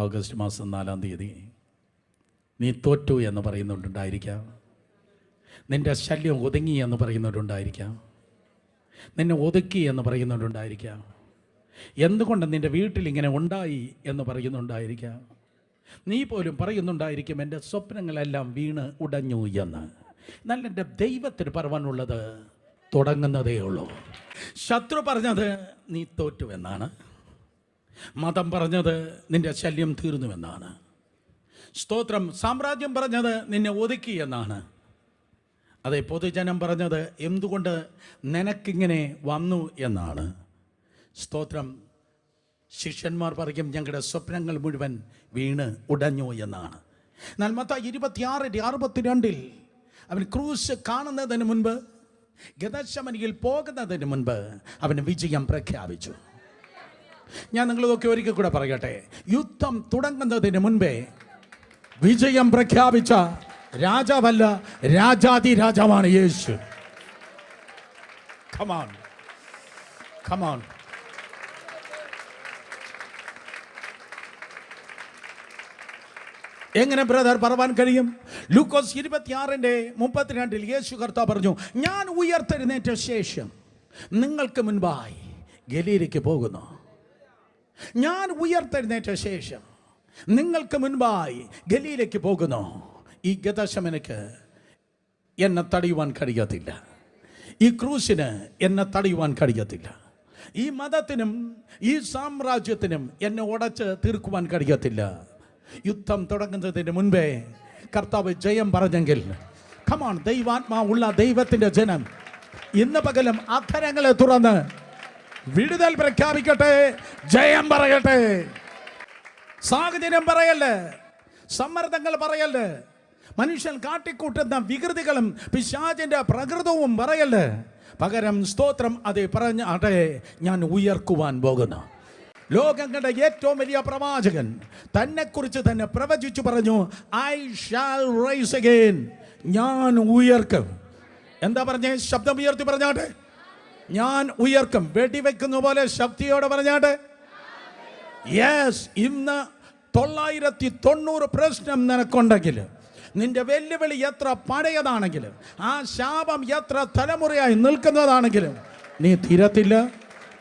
August മാസം 4-ാം തീയതി നീ തോറ്റു എന്ന് പറയുന്നുണ്ടായിരിക്കാം. നിൻ്റെ ശല്യം ഒതുങ്ങി എന്ന് പറയുന്നവരുണ്ടായിരിക്കാം. നിന്നെ ഒതുക്കി എന്ന് പറയുന്നവരുണ്ടായിരിക്കാം. എന്തുകൊണ്ട് നിൻ്റെ വീട്ടിൽ ഇങ്ങനെ ഉണ്ടായി എന്ന് പറയുന്നുണ്ടായിരിക്കാം. നീ പോലും പറയുന്നുണ്ടായിരിക്കും എൻ്റെ സ്വപ്നങ്ങളെല്ലാം വീണ് ഉടഞ്ഞു എന്ന്. എന്നാൽ എൻ്റെ ദൈവത്തിന് പറയാനുള്ളത് തുടങ്ങുന്നതേ ഉള്ളൂ. ശത്രു പറഞ്ഞത് നീ തോറ്റുവെന്നാണ്. മതം പറഞ്ഞത് നിൻ്റെ ശല്യം തീർന്നുവെന്നാണ്. സ്തോത്രം. സാമ്രാജ്യം പറഞ്ഞത് നിന്നെ ഒതുക്കി എന്നാണ്. അതെ, പൊതുജനം പറഞ്ഞത് എന്തുകൊണ്ട് നിനക്കിങ്ങനെ വന്നു എന്നാണ്. സ്തോത്രം. ശിഷ്യന്മാർ പറയും ഞങ്ങളുടെ സ്വപ്നങ്ങൾ മുഴുവൻ വീണ് ഉടഞ്ഞു എന്നാണ്. എന്നാൽ മത്തായി 26:62 അവൻ ക്രൂശ് കാണുന്നതിന് മുൻപ്, ഗെത്സമനിയിൽ പോകുന്നതിന് മുൻപ് അവന് വിജയം പ്രഖ്യാപിച്ചു. ഞാൻ നിങ്ങളൊക്കെ ഒരിക്കൽ കൂടെ പറയട്ടെ, യുദ്ധം തുടങ്ങുന്നതിന് മുൻപേ വിജയം പ്രഖ്യാപിച്ച രാജാവല്ല, രാജാതി രാജാവാണ് യേശു. Come on. Come on. എങ്ങനെ ബ്രദർ പറവാൻ കഴിയും? ലൂക്കോസ് 26:32 യേശു കർത്താവ് പറഞ്ഞു, ഞാൻ ഉയർത്തെഴുന്നേറ്റ ശേഷം നിങ്ങൾക്ക് മുൻപായി ഗലീലയ്ക്ക് പോകുന്നു. ഞാൻ ഉയർത്തെഴുന്നേറ്റ ശേഷം നിങ്ങൾക്ക് മുൻപായി ഗലീലയ്ക്ക് പോകുന്നു. ഈ ഗെത്സമനിക്ക് എന്നെ തടയുവാൻ കഴിയത്തില്ല. ഈ ക്രൂശിന് എന്നെ തടയുവാൻ കഴിയത്തില്ല. ഈ മതത്തിനും ഈ സാമ്രാജ്യത്തിനും എന്നെ ഉടച്ച് തീർക്കുവാൻ കഴിയത്തില്ല. യുദ്ധം തുടങ്ങുന്നതിന് മുൻപേ കർത്താവ് ജയം പറഞ്ഞെങ്കിൽ, കമാൺ, ദൈവാത്മാവുള്ള ദൈവത്തിൻ്റെ ജനം ഇന്ന് പകലും അധരങ്ങളെ തുറന്ന് വിടുതൽ പ്രഖ്യാപിക്കട്ടെ, ജയം പറയട്ടെ. സാഹചര്യം പറയല്ലേ, സമ്മർദ്ദങ്ങൾ പറയല്ലേ, മനുഷ്യൻ കാട്ടിക്കൂട്ടുന്ന വികൃതികളും പിശാചിന്റെ പ്രകൃതവും പറയല്ലേ. പകരം സ്തോത്രം അതേ പറഞ്ഞാട്ടെ, ഞാൻ ഉയർക്കുവാൻ പോകുന്നു. ലോകങ്ങളുടെ ഏറ്റവും വലിയ പ്രവാചകൻ തന്നെക്കുറിച്ച് തന്നെ പ്രവചിച്ചു പറഞ്ഞു, ഐ ഷാൽ റൈസ് അഗൈൻ, ഞാൻ ഉയർക്കും. എന്താ പറഞ്ഞേ? ശബ്ദം ഉയർത്തി പറഞ്ഞാട്ടെ, ഞാൻ ഉയർക്കും. വെടിവെക്കുന്ന പോലെ ശക്തിയോടെ പറഞ്ഞാട്ടെ, യെസ്. ഇന്ന് 990 പ്രശ്നം നിനക്കുണ്ടെങ്കിൽ, നിന്റെ വെല്ലുവിളി എത്ര പഴയതാണെങ്കിലും, ആ ശാപം എത്ര തലമുറയായി നിൽക്കുന്നതാണെങ്കിലും, നീ തീരത്തില്ല,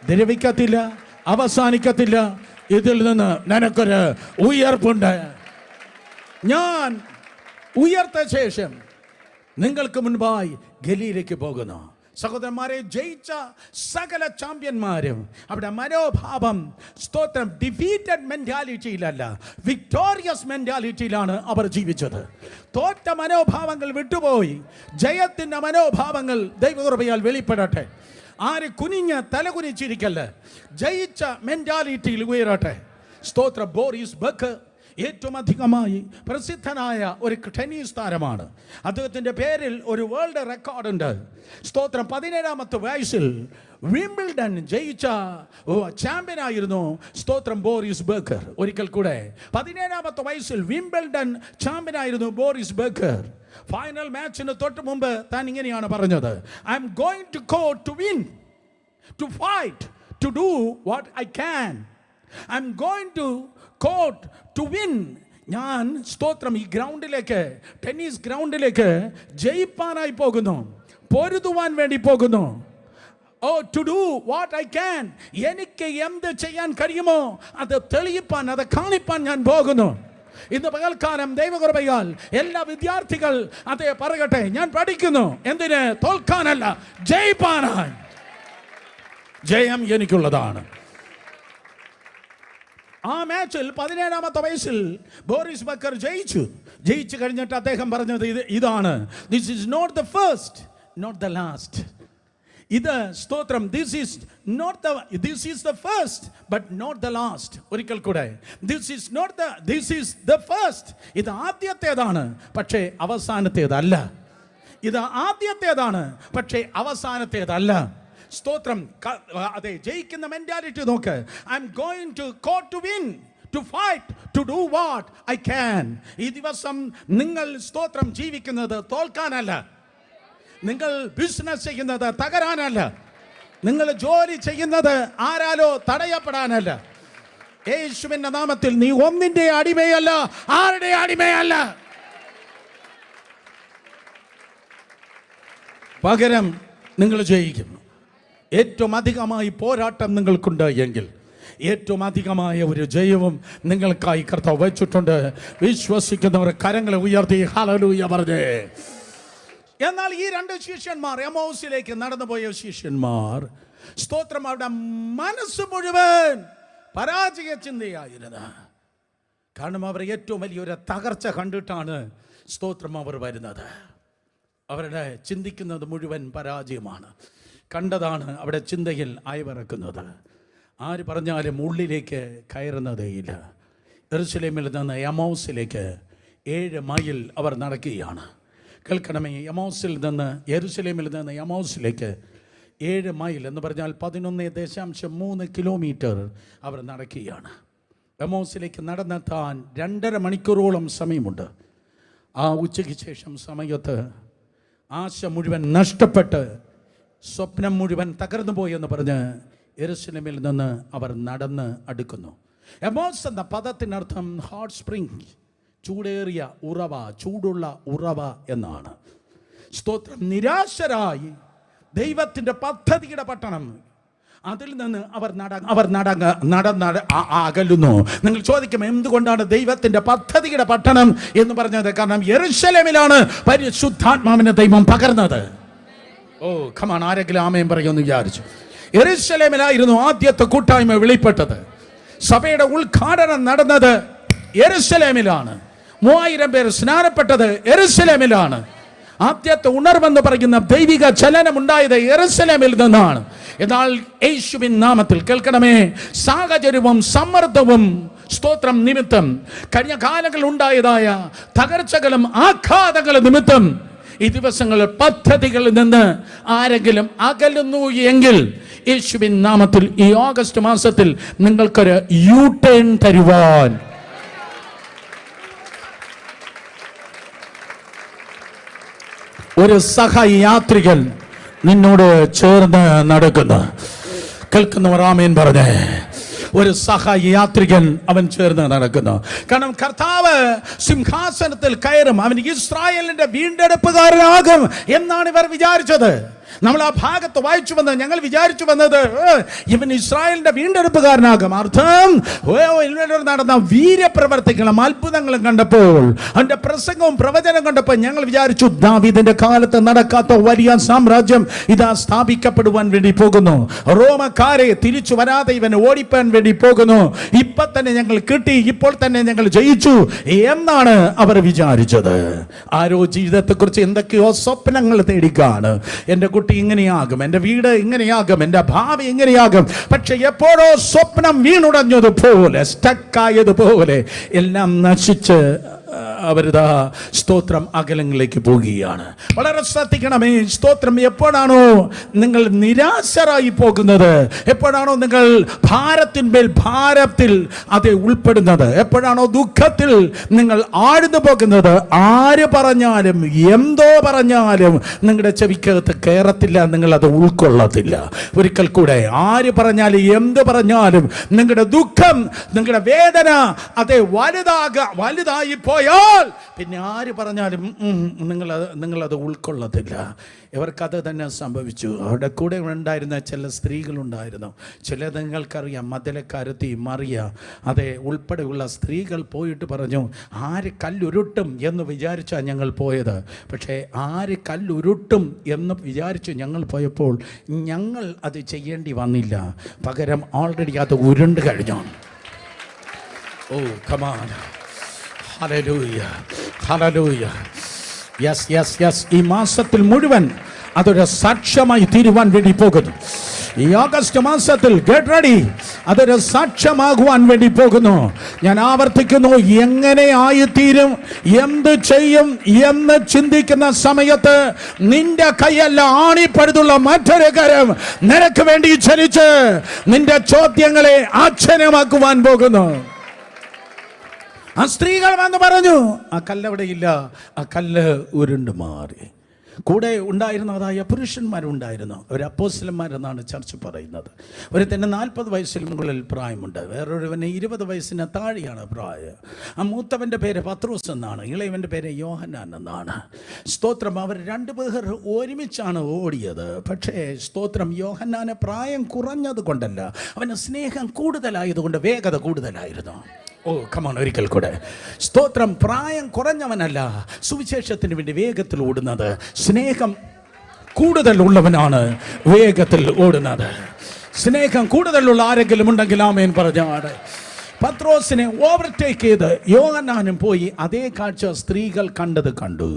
ദ്രവിക്കത്തില്ല, അവസാനിക്കത്തില്ല. ഇതിൽ നിന്ന് നിനക്കൊരു ഉയർപ്പുണ്ട്. ഞാൻ ഉയർത്ത ശേഷം നിങ്ങൾക്ക് മുൻപായി ഗലീലയ്ക്ക് പോകുന്നു. സഹോദരന്മാരെ, ജയിച്ച സകല ചാമ്പ്യന്മാരും അവിടെ മനോഭാവം, സ്തോത്രം, ഡിഫീറ്റഡ് മെന്റാലിറ്റിയിലല്ല, വിക്ടോറിയസ് മെന്റാലിറ്റിയിലാണ് അവർ ജീവിച്ചത്. തോറ്റ മനോഭാവങ്ങൾ വിട്ടുപോയി ജയത്തിൻ്റെ മനോഭാവങ്ങൾ ദൈവകൃപയാൽ വെളിപ്പെടട്ടെ. ആര് കുനിഞ്ഞ് തലകുനിച്ചിരിക്കല്ല, ജയിച്ച മെന്റാലിറ്റിയിൽ ഉയരട്ടെ. സ്തോത്ര. ബോറിസ് ബക്കർ ഏറ്റവും അധികമായി പ്രസിദ്ധനായ ഒരു ടെന്നീസ് താരമാണ്. അദ്ദേഹത്തിൻ്റെ പേരിൽ ഒരു വേൾഡ് റെക്കോർഡുണ്ട്. സ്തോത്രം. 17ാമത്തെ വയസ്സിൽ വിംബിൾഡൺ ജയിച്ച ചാമ്പ്യനായിരുന്നു സ്തോത്രം ബോറിസ് ബക്കർ. ഒരിക്കൽ കൂടെ 17ാമത്തെ വയസ്സിൽ വിംബിൾഡൺ ചാമ്പ്യനായിരുന്നു ബോറിസ് ബക്കർ. ഫൈനൽ മാച്ചിന് തൊട്ട് മുമ്പ് താൻ ഇങ്ങനെയാണ് പറഞ്ഞത്, I'm going to go to win, to fight, to do what I can. I'm going to court to win. ഞാൻ സ്തോത്രം ഈ ഗ്രൗണ്ടിലേക്ക്, ടെന്നീസ് ഗ്രൗണ്ടിലേക്ക് ജയിപ്പാനായി പോകുന്നു, പൊരുതുവാൻ വേണ്ടി പോകുന്നു. Oh, to do what I can. എനിക്ക് എന്ത് ചെയ്യാൻ കഴിയുമോ അത് തെളിയിപ്പാൻ, അത് കാണിപ്പാൻ ഞാൻ പോകുന്നു. ഇന്ന് പകൽക്കാലം ദൈവകൃപയാൽ എല്ലാ വിദ്യാർത്ഥികൾ അതേ പറയട്ടെ, ഞാൻ പഠിക്കുന്നു എന്തിന്? തോൽക്കാനല്ല, ജയിപ്പാനായി. ജയം എനിക്കുള്ളതാണ്. ആ മാച്ചിൽ 17ാമത്തെ വയസ്സിൽ ബോറിസ് ബക്കർ ജയിച്ചു കഴിഞ്ഞിട്ട് അദ്ദേഹം പറഞ്ഞത് ഇതാണ്, this is not the first, not the last. ഇത് സ്തോത്രം, this is the first but not the last. ഒരിക്കൽ കൂടെ, ദിസ് ഈസ് ദ ഫസ്റ്റ്. ഇത് ആദ്യത്തേതാണ് പക്ഷേ അവസാനത്തേതല്ല. ഇത് ആദ്യത്തേതാണ് പക്ഷേ അവസാനത്തേതല്ല. സ്തോത്രം. അതെ, ജയിക്കുന്ന മെന്റാലിറ്റി നോക്ക്. I'm going to go to win, to fight, to do what I can. ഈ ദിവസം നിങ്ങൾ സ്തോത്രം ജീവിക്കുന്നത് തോൽക്കാനല്ല, നിങ്ങൾ ബിസിനസ് ചെയ്യുന്നത് തകരാനല്ല, നിങ്ങൾ ജോലി ചെയ്യുന്നത് ആരാലോ തടയപ്പെടാനല്ല. യേശുവിന്റെ നാമത്തിൽ നീ ഒന്നിന്റെ അടിമയല്ല, ആരുടെ അടിമയല്ല. പകരം നിങ്ങൾ ജയിക്കും. ഏറ്റവും അധികമായി പോരാട്ടം നിങ്ങൾക്കുണ്ട് എങ്കിൽ ഏറ്റവും അധികമായ ഒരു ജയവും നിങ്ങൾക്കായി കർത്താവ് വെച്ചിട്ടുണ്ട്. വിശ്വസിക്കുന്നവർ കരങ്ങളെ ഉയർത്തി ഹല്ലേലൂയ പറഞ്ഞേ. എന്നാൽ ഈ രണ്ട് ശിഷ്യന്മാർ, എമ്മൗസിലേക്ക് നടന്നുപോയ ശിഷ്യന്മാർ, സ്തോത്രം, അവരുടെ മനസ്സ് മുഴുവൻ പരാജയ ചിന്തയായിരുന്നു. കാരണം അവർ ഏറ്റവും വലിയൊരു തകർച്ച കണ്ടിട്ടാണ് സ്തോത്രം അവർ വരുന്നത്. അവരുടെ ചിന്തിക്കുന്നത് മുഴുവൻ പരാജയമാണ്. കണ്ടതാണ് അവിടെ ചിന്തയിൽ അയവിറക്കുന്നത്. ആര് പറഞ്ഞാലും ഉള്ളിലേക്ക് കയറുന്നതേയില്ല. യെരൂശലേമിൽ നിന്ന് എമ്മൗസിലേക്ക് 7 മൈൽ അവർ നടക്കുകയാണ്. കേൾക്കണമേ, യെരൂശലേമിൽ നിന്ന് എമ്മൗസിലേക്ക് 7 മൈൽ എന്ന് പറഞ്ഞാൽ 11.3 കിലോമീറ്റർ അവർ നടക്കുകയാണ്. എമ്മൗസിലേക്ക് നടന്നെത്താൻ 2.5 മണിക്കൂറോളം സമയമുണ്ട്. ആ ഉച്ചയ്ക്ക് ശേഷം സമയത്ത് ആശ മുഴുവൻ നഷ്ടപ്പെട്ട് സ്വപ്നം മുഴുവൻ തകർന്നു പോയെന്ന് പറഞ്ഞ് യെരൂശലേമിൽ നിന്ന് അവർ നടന്ന് അടുക്കുന്നു. എമ്മൗസ് എന്ന പദത്തിനർത്ഥം ഹോട്ട് സ്പ്രിംഗ്, ചൂടേറിയ ഉറവ, ചൂടുള്ള ഉറവ എന്നാണ്. സ്തോത്രം. നിരാശരായി ദൈവത്തിൻ്റെ പദ്ധതിയുടെ പട്ടണം, അതിൽ നിന്ന് അവർ അകലുന്നു. നിങ്ങൾ ചോദിക്കും, എന്തുകൊണ്ടാണ് ദൈവത്തിൻ്റെ പദ്ധതിയുടെ പട്ടണം എന്ന് പറഞ്ഞത്? കാരണം യെരൂശലേമിലാണ് പരിശുദ്ധാത്മാവിനെ ദൈവം പകർന്നത്. ഓ കമാൺ, ആരെങ്കിലും ആമേൻ പറയുമെന്ന് വിചാരിച്ചു. യെരൂശലേമിലായിരുന്നു ആദ്യത്തെ കൂട്ടായ്മ വെളിപ്പെട്ടത്. സഭയുടെ ഉദ്ഘാടനം നടന്നത് യെരൂശലേമിലാണ്. 3000 പേർ സ്നാനപ്പെട്ടത് യെരൂശലേമിലാണ്. ആദ്യത്തെ ഉണർവെന്ന് പറയുന്ന ദൈവിക ചലനം ഉണ്ടായത് യെരൂശലേമിൽ നിന്നാണ്. എന്നാൽ യേശുവിൻ നാമത്തിൽ കേൾക്കണമേ, സാഹചര്യവും സമ്മർദ്ദവും സ്തോത്രം നിമിത്തം, കഴിഞ്ഞ കാലങ്ങളിൽ ഉണ്ടായതായ തകർച്ചകളും ആഘാതങ്ങളും നിമിത്തം ഈ ദിവസങ്ങളിൽ പദ്ധതികളിൽ നിന്ന് ആരെങ്കിലും അകലുന്നു എങ്കിൽ യേശുവിൻ നാമത്തിൽ ഈ ഓഗസ്റ്റ് മാസത്തിൽ നിങ്ങൾക്കൊരു യു ടേൺ തരുവാൻ ഒരു സഹയാത്രികൻ നിന്നോട് ചേർന്ന് നടക്കുന്നു. കേൾക്കുന്നവർ ആമേൻ പറഞ്ഞേ. ഒരു സഹയാത്രികൻ അവൻ ചേർന്ന് നടക്കുന്നു. കാരണം കർത്താവ് സിംഹാസനത്തിൽ കയറും, അവൻ ഇസ്രായേലിന്റെ വീണ്ടെടുപ്പുകാരനാകും എന്നാണ് ഇവർ വിചാരിച്ചത്. നമ്മൾ ആ ഭാഗത്ത് വായിച്ചു വന്നത്, ഞങ്ങൾ വിചാരിച്ചു വന്നത് ഇവൻ ഇസ്രായേലിന്റെ വീണ്ടെടുപ്പുകാരനാകും. അർത്ഥം നടന്ന വീര്യപ്രവർത്തികളും അത്ഭുതങ്ങളും കണ്ടപ്പോൾ, അവന്റെ പ്രസംഗവും പ്രവചനം കണ്ടപ്പോൾ ഞങ്ങൾ വിചാരിച്ചു, ദാവീദിന്റെ കാലത്ത് നടക്കാത്ത വലിയ സാമ്രാജ്യം ഇതാ സ്ഥാപിക്കപ്പെടുവാൻ വേണ്ടി പോകുന്നു. റോമക്കാരെ തിരിച്ചു വരാതെ ഇവൻ ഓടിപ്പാൻ വേണ്ടി പോകുന്നു. ഇപ്പൊ തന്നെ ഞങ്ങൾ കിട്ടി, ഇപ്പോൾ തന്നെ ഞങ്ങൾ ജയിച്ചു എന്നാണ് അവർ വിചാരിച്ചത്. ആരോ ജീവിതത്തെക്കുറിച്ച് എന്തൊക്കെയോ സ്വപ്നങ്ങൾ തേടിക്കാണ്. എൻ്റെ കുട്ടി ഇങ്ങനെയാകും, എൻ്റെ വീട് ഇങ്ങനെയാകും, എൻ്റെ ഭാവി ഇങ്ങനെയാകും. പക്ഷെ എപ്പോഴോ സ്വപ്നം വീണുടഞ്ഞതുപോലെ, സ്റ്റക്കായതുപോലെ എല്ലാം നശിച്ച് അവരിതാ സ്തോത്രം അകലങ്ങളിലേക്ക് പോകുകയാണ്. വളരെ ശ്രദ്ധിക്കണമേ. സ്തോത്രം. എപ്പോഴാണോ നിങ്ങൾ നിരാശരായി പോകുന്നത്, എപ്പോഴാണോ നിങ്ങൾ ഭാരത്തിൽ അത് ഉൾപ്പെടുന്നത്, എപ്പോഴാണോ ദുഃഖത്തിൽ നിങ്ങൾ ആഴ്ന്നു പോകുന്നത്, ആര് പറഞ്ഞാലും എന്തോ പറഞ്ഞാലും നിങ്ങളുടെ ചെവിക്കകത്ത് കയറത്തില്ല, നിങ്ങളത് ഉൾക്കൊള്ളത്തില്ല. ഒരിക്കൽ കൂടെ, ആര് പറഞ്ഞാലും എന്ത് പറഞ്ഞാലും നിങ്ങളുടെ ദുഃഖം, നിങ്ങളുടെ വേദന അത് വലുതായി പോയാൽ പിന്നെ ആര് പറഞ്ഞാലും നിങ്ങളത് ഉൾക്കൊള്ളത്തില്ല. ഇവർക്കത് തന്നെ സംഭവിച്ചു. അവരുടെ കൂടെ ഉണ്ടായിരുന്ന ചില സ്ത്രീകളുണ്ടായിരുന്നു. ചില നിങ്ങൾക്കറിയാം, മദലക്കാരത്തി മറിയ അതെ ഉൾപ്പെടെയുള്ള സ്ത്രീകൾ പോയിട്ട് പറഞ്ഞു, ആര് കല്ലുരുട്ടും എന്ന് വിചാരിച്ചാണ് ഞങ്ങൾ പോയത്. പക്ഷേ ആര് കല്ലുരുട്ടും എന്ന് വിചാരിച്ചു ഞങ്ങൾ പോയപ്പോൾ ഞങ്ങൾ അത് ചെയ്യേണ്ടി വന്നില്ല. പകരം ഓൾറെഡി അത് ഉരുണ്ട് കഴിഞ്ഞു. Oh come on, hallelujah, hallelujah. Yes yes yes. ഈ മാസത്തിൽ മുഴുവൻ അതൊരു സാക്ഷ്യമായി തീരുവാൻ വേണ്ടി പോകുന്നു. ഈ ഓഗസ്റ്റ് മാസത്തിൽ ഗെറ്റ് റെഡി, അതൊരു സാക്ഷ്യമാകുവാൻ വേണ്ടി പോകുന്നു. ഞാൻ ആവർത്തിക്കുന്നു, എങ്ങനെ ആയിത്തീരും, എന്ത് ചെയ്യും എന്ന് ചിന്തിക്കുന്ന സമയത്ത് നിന്റെ കൈയല്ല, ആണിപ്പഴുതുള്ള മറ്റൊരു കരം നിനക്ക് വേണ്ടി ചലിച്ച് നിന്റെ ചോദ്യങ്ങളെ ആശ്ചര്യമാക്കുവാൻ പോകുന്നു. ആ സ്ത്രീകൾ വന്ന് പറഞ്ഞു, ആ കല്ലവിടെ ഇല്ല, ആ കല്ല് ഉരുണ്ടു മാറി. കൂടെ ഉണ്ടായിരുന്നതായ പുരുഷന്മാരുണ്ടായിരുന്നു. അവർ അപ്പോസ്തലന്മാരെന്നാണ് ചർച്ച പറയുന്നത്. ഒരുത്തന്നെ 40 വയസ്സിൽ മുകളിൽ പ്രായമുണ്ട്, വേറൊരുവന് 20 വയസ്സിന് താഴെയാണ് പ്രായം. ആ മൂത്തവൻ്റെ പേര് പത്രോസ് എന്നാണ്, ഇളയവൻ്റെ പേര് യോഹന്നാൻ എന്നാണ്. സ്തോത്രം. അവർ 2 പേർ ഒരുമിച്ചാണ് ഓടിയത്. പക്ഷേ സ്തോത്രം, യോഹന്നാന് പ്രായം കുറഞ്ഞത് കൊണ്ടല്ല, അവന് സ്നേഹം കൂടുതലായതുകൊണ്ട് വേഗത കൂടുതലായിരുന്നു. ഓ കമോൺ, ഒരിക്കൽ കൂടെ സ്തോത്രം. പ്രായം കുറഞ്ഞവനല്ല സുവിശേഷത്തിന് വേണ്ടി വേഗത്തിൽ ഓടുന്നത്, സ്നേഹം കൂടുതൽ ഉള്ളവനാണ് വേഗത്തിൽ ഓടുന്നത്. സ്നേഹം കൂടുതലുള്ള ആരെങ്കിലും ഉണ്ടെങ്കിൽ ആമേൻ പറഞ്ഞാണ്. പത്രോസിനെ ഓവർടേക്ക് ചെയ്ത് യോഹന്നാനും പോയി അതേ കാഴ്ച സ്ത്രീകൾ കണ്ടു.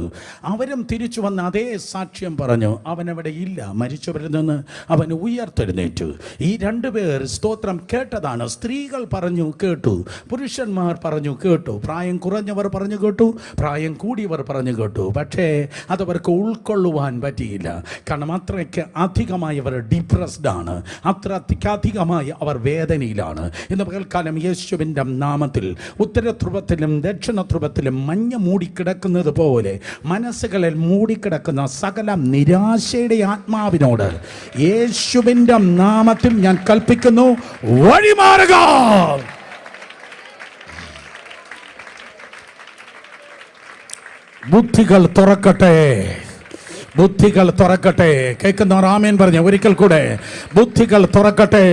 അവരും തിരിച്ചു വന്ന് അതേ സാക്ഷ്യം പറഞ്ഞു. അവനവിടെ ഇല്ല, മരിച്ചവരിൽ നിന്ന് അവൻ ഉയർത്തെഴുന്നേറ്റു. ഈ 2 പേർ സ്തോത്രം കേട്ടതാണ്. സ്ത്രീകൾ പറഞ്ഞു കേട്ടു, പുരുഷന്മാർ പറഞ്ഞു കേട്ടു, പ്രായം കുറഞ്ഞവർ പറഞ്ഞു കേട്ടു, പ്രായം കൂടിയവർ പറഞ്ഞു കേട്ടു. പക്ഷേ അതവർക്ക് ഉൾക്കൊള്ളുവാൻ പറ്റിയില്ല. കാരണം അത്രയ്ക്ക് അധികമായി അവർ ഡിപ്രസ്ഡ് ആണ്, അത്രയ്ക്കധികമായി അവർ വേദനയിലാണ്. ഇന്ന് പകൽക്കാലം യേശുവിൻ്റെ നാമത്തിൽ ഉത്തരധ്രുവത്തിലും ദക്ഷിണധ്രുവത്തിലും മഞ്ഞ് മൂടിക്കിടക്കുന്നത് പോലെ മനസ്സുകളിൽ മൂടിക്കിടക്കുന്ന സകല നിരാശയുടെ ആത്മാവിനോട് യേശുവിൻ്റെ നാമത്തിൽ ഞാൻ കൽപ്പിക്കുന്നു, വഴിമാറുക. ബുദ്ധികൾ തുറക്കട്ടെ, ബുദ്ധികൾ തുറക്കട്ടെ. കേൾക്കുന്നവർ ആമേൻ പറഞ്ഞ ഒരിക്കൽ കൂടെ, ബുദ്ധികൾ തുറക്കട്ടെ.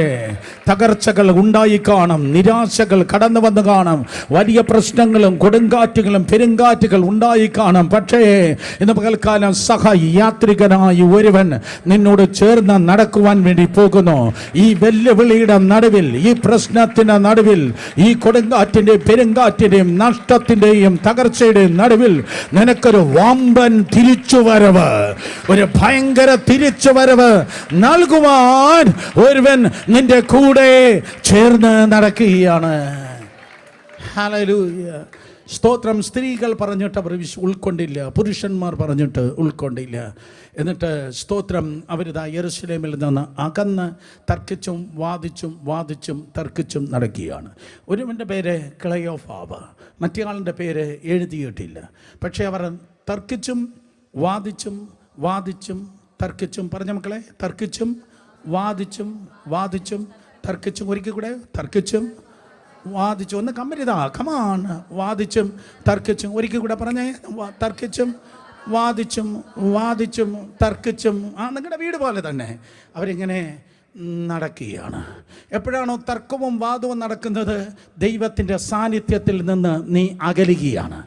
തകർച്ചകൾ ഉണ്ടായി കാണും, നിരാശകൾ കടന്നു വന്ന് കാണും, വലിയ പ്രശ്നങ്ങളും കൊടുങ്കാറ്റുകളും പെരുങ്കാറ്റുകൾ ഉണ്ടായി കാണും. പക്ഷേ ഇന്ന് പകൽക്കാലം സഹയാത്രികനായി ഒരുവൻ നിന്നോട് ചേർന്ന് നടക്കുവാൻ വേണ്ടി പോകുന്നു. ഈ വെല്ലുവിളിയുടെ നടുവിൽ, ഈ പ്രശ്നത്തിന്റെ നടുവിൽ, ഈ കൊടുങ്കാറ്റിൻ്റെയും പെരുങ്കാറ്റിൻ്റെയും നഷ്ടത്തിൻ്റെയും തകർച്ചയുടെയും നടുവിൽ നിനക്കൊരു വമ്പൻ തിരിച്ചുവരവ്, ഒരു ഭയങ്കര തിരിച്ചുവരവ് നൽകുവാൻ ഒരുവൻ നിന്റെ കൂടെ ചേർന്ന് നടക്കുകയാണ്. ഹല്ലേലൂയ, സ്തോത്രം. സ്ത്രീകൾ പറഞ്ഞിട്ട് അവർ ഉൾക്കൊണ്ടില്ല, പുരുഷന്മാർ പറഞ്ഞിട്ട് ഉൾക്കൊണ്ടില്ല. എന്നിട്ട് സ്തോത്രം, അവരിതാ യെരൂശലേമിൽ നിന്ന് അകന്ന് തർക്കിച്ചും വാദിച്ചും തർക്കിച്ചും നടക്കുകയാണ്. ഒരുവൻ്റെ പേര് ക്ലെയോഫാവ്, മറ്റേയാളിൻ്റെ പേര് എഴുതിയിട്ടില്ല. പക്ഷേ അവർ തർക്കിച്ചും വാദിച്ചും തർക്കിച്ചും, പറഞ്ഞ മക്കളെ, തർക്കിച്ചും വാദിച്ചും തർക്കിച്ചും, ഒരിക്കൽ കൂടെ തർക്കിച്ചും വാദിച്ചും. ഒന്ന് കമ്മരിതാ, കമാണ്. വാദിച്ചും തർക്കിച്ചും, ഒരിക്കൽ കൂടെ പറഞ്ഞേ, തർക്കിച്ചും വാദിച്ചും തർക്കിച്ചും. നിങ്ങളുടെ വീട് പോലെ തന്നെ അവരിങ്ങനെ നടക്കുകയാണ്. എപ്പോഴാണോ തർക്കവും വാദവും നടക്കുന്നത്, ദൈവത്തിൻ്റെ സാന്നിധ്യത്തിൽ നിന്ന് നീ അകലുകയാണ്.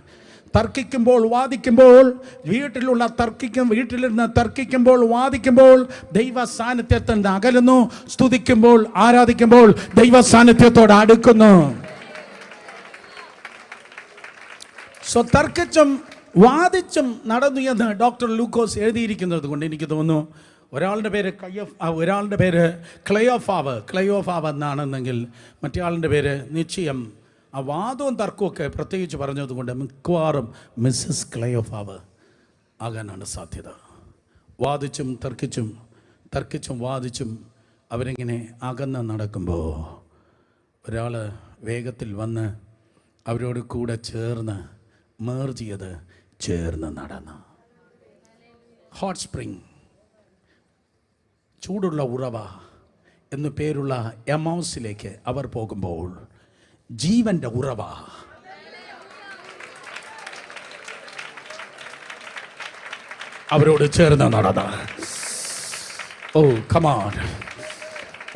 തർക്കിക്കുമ്പോൾ വാദിക്കുമ്പോൾ, വീട്ടിലിരുന്ന് തർക്കിക്കുമ്പോൾ വാദിക്കുമ്പോൾ ദൈവ സാന്നിധ്യത്തിൽ നിന്ന് അകലുന്നു. സ്തുതിക്കുമ്പോൾ ആരാധിക്കുമ്പോൾ ദൈവ സാന്നിധ്യത്തോട് അടുക്കുന്നു. തർക്കിച്ചും വാദിച്ചും നടന്നു എന്ന് ഡോക്ടർ ലൂക്കോസ് എഴുതിയിരിക്കുന്നത് കൊണ്ട് എനിക്ക് തോന്നുന്നു ഒരാളുടെ പേര് ക്ലെയോഫാവ് എന്നാണെന്നെങ്കിൽ മറ്റേ പേര് നിശ്ചയം ആ വാദവും തർക്കമൊക്കെ പ്രത്യേകിച്ച് പറഞ്ഞതുകൊണ്ട് മിക്കവാറും മിസ്സസ് ക്ലെയോഫാവ് ആകാനാണ് സാധ്യത. വാദിച്ചും വാദിച്ചും അവരിങ്ങനെ അകന്ന് നടക്കുമ്പോൾ ഒരാൾ വേഗത്തിൽ വന്ന് അവരോട് കൂടെ ചേർന്ന് നടന്നു. ഹോട്ട് സ്പ്രിംഗ്, ചൂടുള്ള ഉറവ എന്നു പേരുള്ള എമൗസിലേക്ക് അവർ പോകുമ്പോൾ ജീവന്റെ ഉറവ, അവരോട് ചേർന്ന് നടന്ന. ഓ കമാൻ,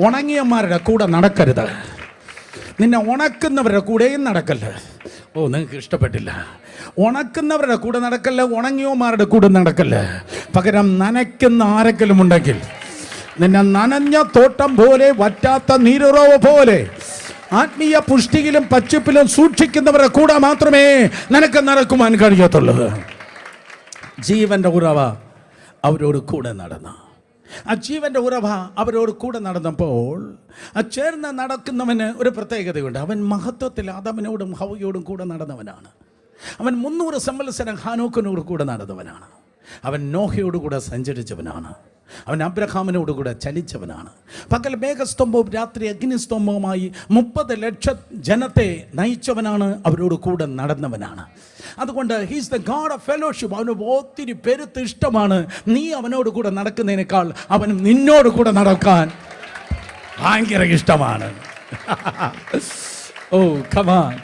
ഉണങ്ങിയന്മാരുടെ കൂടെ നടക്കരുത്, നിന്നെ ഉണക്കുന്നവരുടെ കൂടെയും നടക്കല്ല. ഓ നിങ്ങൾക്ക് ഇഷ്ടപ്പെട്ടില്ല. ഉണക്കുന്നവരുടെ കൂടെ നടക്കല്ല, ഉണങ്ങിയന്മാരുടെ കൂടെ നടക്കല്ല. പകരം നനയ്ക്കുന്ന ആരെങ്കിലും ഉണ്ടെങ്കിൽ, നിന്നെ നനഞ്ഞ തോട്ടം പോലെ, വറ്റാത്ത നീരുറവ് പോലെ ആത്മീയ പുഷ്ടിയിലും പച്ചപ്പിലും സൂക്ഷിക്കുന്നവരുടെ കൂടെ മാത്രമേ നിനക്ക് നടക്കുവാൻ കഴിയത്തുള്ളൂ. ജീവന്റെ ഉറവ അവരോട് കൂടെ നടന്നു. ആ ജീവന്റെ ഉറവ അവരോട് കൂടെ നടന്നപ്പോൾ ആ ചേർന്ന് നടക്കുന്നവന് ഒരു പ്രത്യേകതയുണ്ട്. അവൻ മഹത്വത്തിൽ ആദാമിനോടും ഹവ്വയോടും കൂടെ നടന്നവനാണ്. അവൻ 300 സംവത്സരം ഹാനോക്കിനോട് കൂടെ നടന്നവനാണ്. അവൻ നോഹയോട് കൂടെ സഞ്ചരിച്ചവനാണ്. അവൻ അബ്രഹാമിനോട് കൂടെ ചലിച്ചവനാണ്. പകൽ മേഘസ്തംഭവും രാത്രി അഗ്നിസ്തംഭവുമായി 30 ലക്ഷം ജനത്തെ നയിച്ചവനാണ്, അവരോട് കൂടെ നടന്നവനാണ്. അതുകൊണ്ട് he's the God of fellowship. അവന് ഒത്തിരി പെരുത്ത് ഇഷ്ടമാണ്. നീ അവനോട് കൂടെ നടക്കുന്നതിനേക്കാൾ അവൻ നിന്നോട് കൂടെ നടക്കാൻ ഭയങ്കര ഇഷ്ടമാണ്. Oh come on,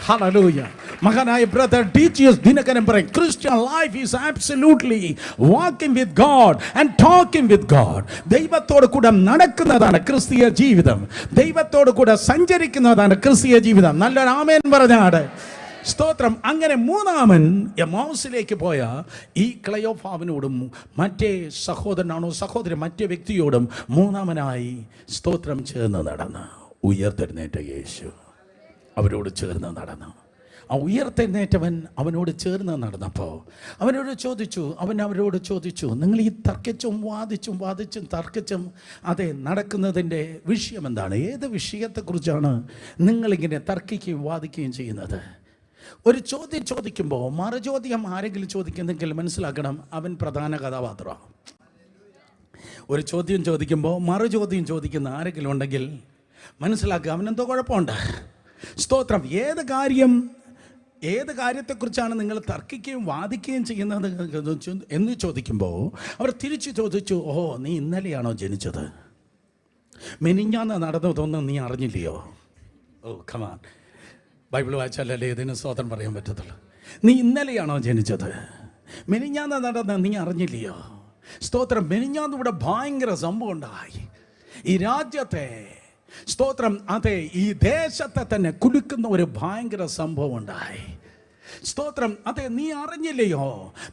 hallelujah. മഹാനായ ബ്രദർ ടി.ജി.എസ്. ദിനകരൻ പറയും, Christian life is absolutely walking with God and talking with God. ദൈവത്തോട് കൂടെ നടക്കുന്നതാണ് ക്രിസ്തീയ ജീവിതം. ദൈവത്തോട് കൂടെ സഞ്ചരിക്കുന്നതാണ് ക്രിസ്തീയ ജീവിതം. നല്ലൊരു ആമേൻ പറഞ്ഞാട്. സ്തോത്രം. അങ്ങനെ മൂന്നാമൻ എമൗസിലേക്ക് പോയ ഈ ക്ലയോഫാവിനോടും മറ്റേ സഹോദരനാണോ സഹോദരി മറ്റേ വ്യക്തിയോടും മൂന്നാമനായി സ്തോത്രം ചേർന്ന് നടന്ന് ഉയർത്തെഴുന്നേറ്റ യേശു അവരോട് ചേർന്ന് നടന്നു. ആ ഉയർത്തെഴുന്നേറ്റവൻ അവനോട് ചേർന്ന് നടന്നപ്പോൾ അവനോട് ചോദിച്ചു, അവരോട് ചോദിച്ചു, നിങ്ങൾ ഈ വാദിച്ചും തർക്കിച്ചും അതെ നടക്കുന്നതിൻ്റെ വിഷയം എന്താണ്? ഏത് വിഷയത്തെക്കുറിച്ചാണ് നിങ്ങളിങ്ങനെ തർക്കിക്കുകയും വാദിക്കുകയും ചെയ്യുന്നത്? ഒരു ചോദ്യം ചോദിക്കുമ്പോൾ മറുചോദ്യം ആരെങ്കിലും ചോദിക്കുന്നെങ്കിൽ മനസ്സിലാക്കണം, അവൻ പ്രധാന കഥാപാത്രമാണ്. ഒരു ചോദ്യം ചോദിക്കുമ്പോൾ മറുചോദ്യം ചോദിക്കുന്ന ആരെങ്കിലും ഉണ്ടെങ്കിൽ മനസ്സിലാക്കുക, അവനെന്തോ കുഴപ്പമുണ്ട്. സ്തോത്രം. ഏത് കാര്യത്തെക്കുറിച്ചാണ് നിങ്ങൾ തർക്കിക്കുകയും വാദിക്കുകയും ചെയ്യുന്നത് എന്ന് ചോദിക്കുമ്പോൾ അവർ തിരിച്ചു ചോദിച്ചു, ഓഹോ, നീ ഇന്നലെയാണോ ജനിച്ചത്? മെനിഞ്ഞാന്ന് നടന്നതൊന്നും നീ അറിഞ്ഞില്ലയോ? ഓ കമാൻ, ബൈബിൾ വായിച്ചാലല്ലേ ഇതിന് സ്തോത്രം പറയാൻ പറ്റത്തുള്ളൂ. നീ ഇന്നലെയാണോ ജനിച്ചത്? മെനിഞ്ഞാന്ന് നടന്ന നീ അറിഞ്ഞില്ലയോ? സ്തോത്രം. മെനിഞ്ഞാന്ന് ഇവിടെ ഭയങ്കര സംഭവം ഉണ്ടായി. ഈ രാജ്യത്തെ സ്തോത്രം അതെ ഈ ദേശത്തെ തന്നെ കുലുക്കുന്ന ഒരു ഭയങ്കര സംഭവം ഉണ്ടായി. സ്തോത്രം. അതെ, നീ അറിഞ്ഞില്ലയോ?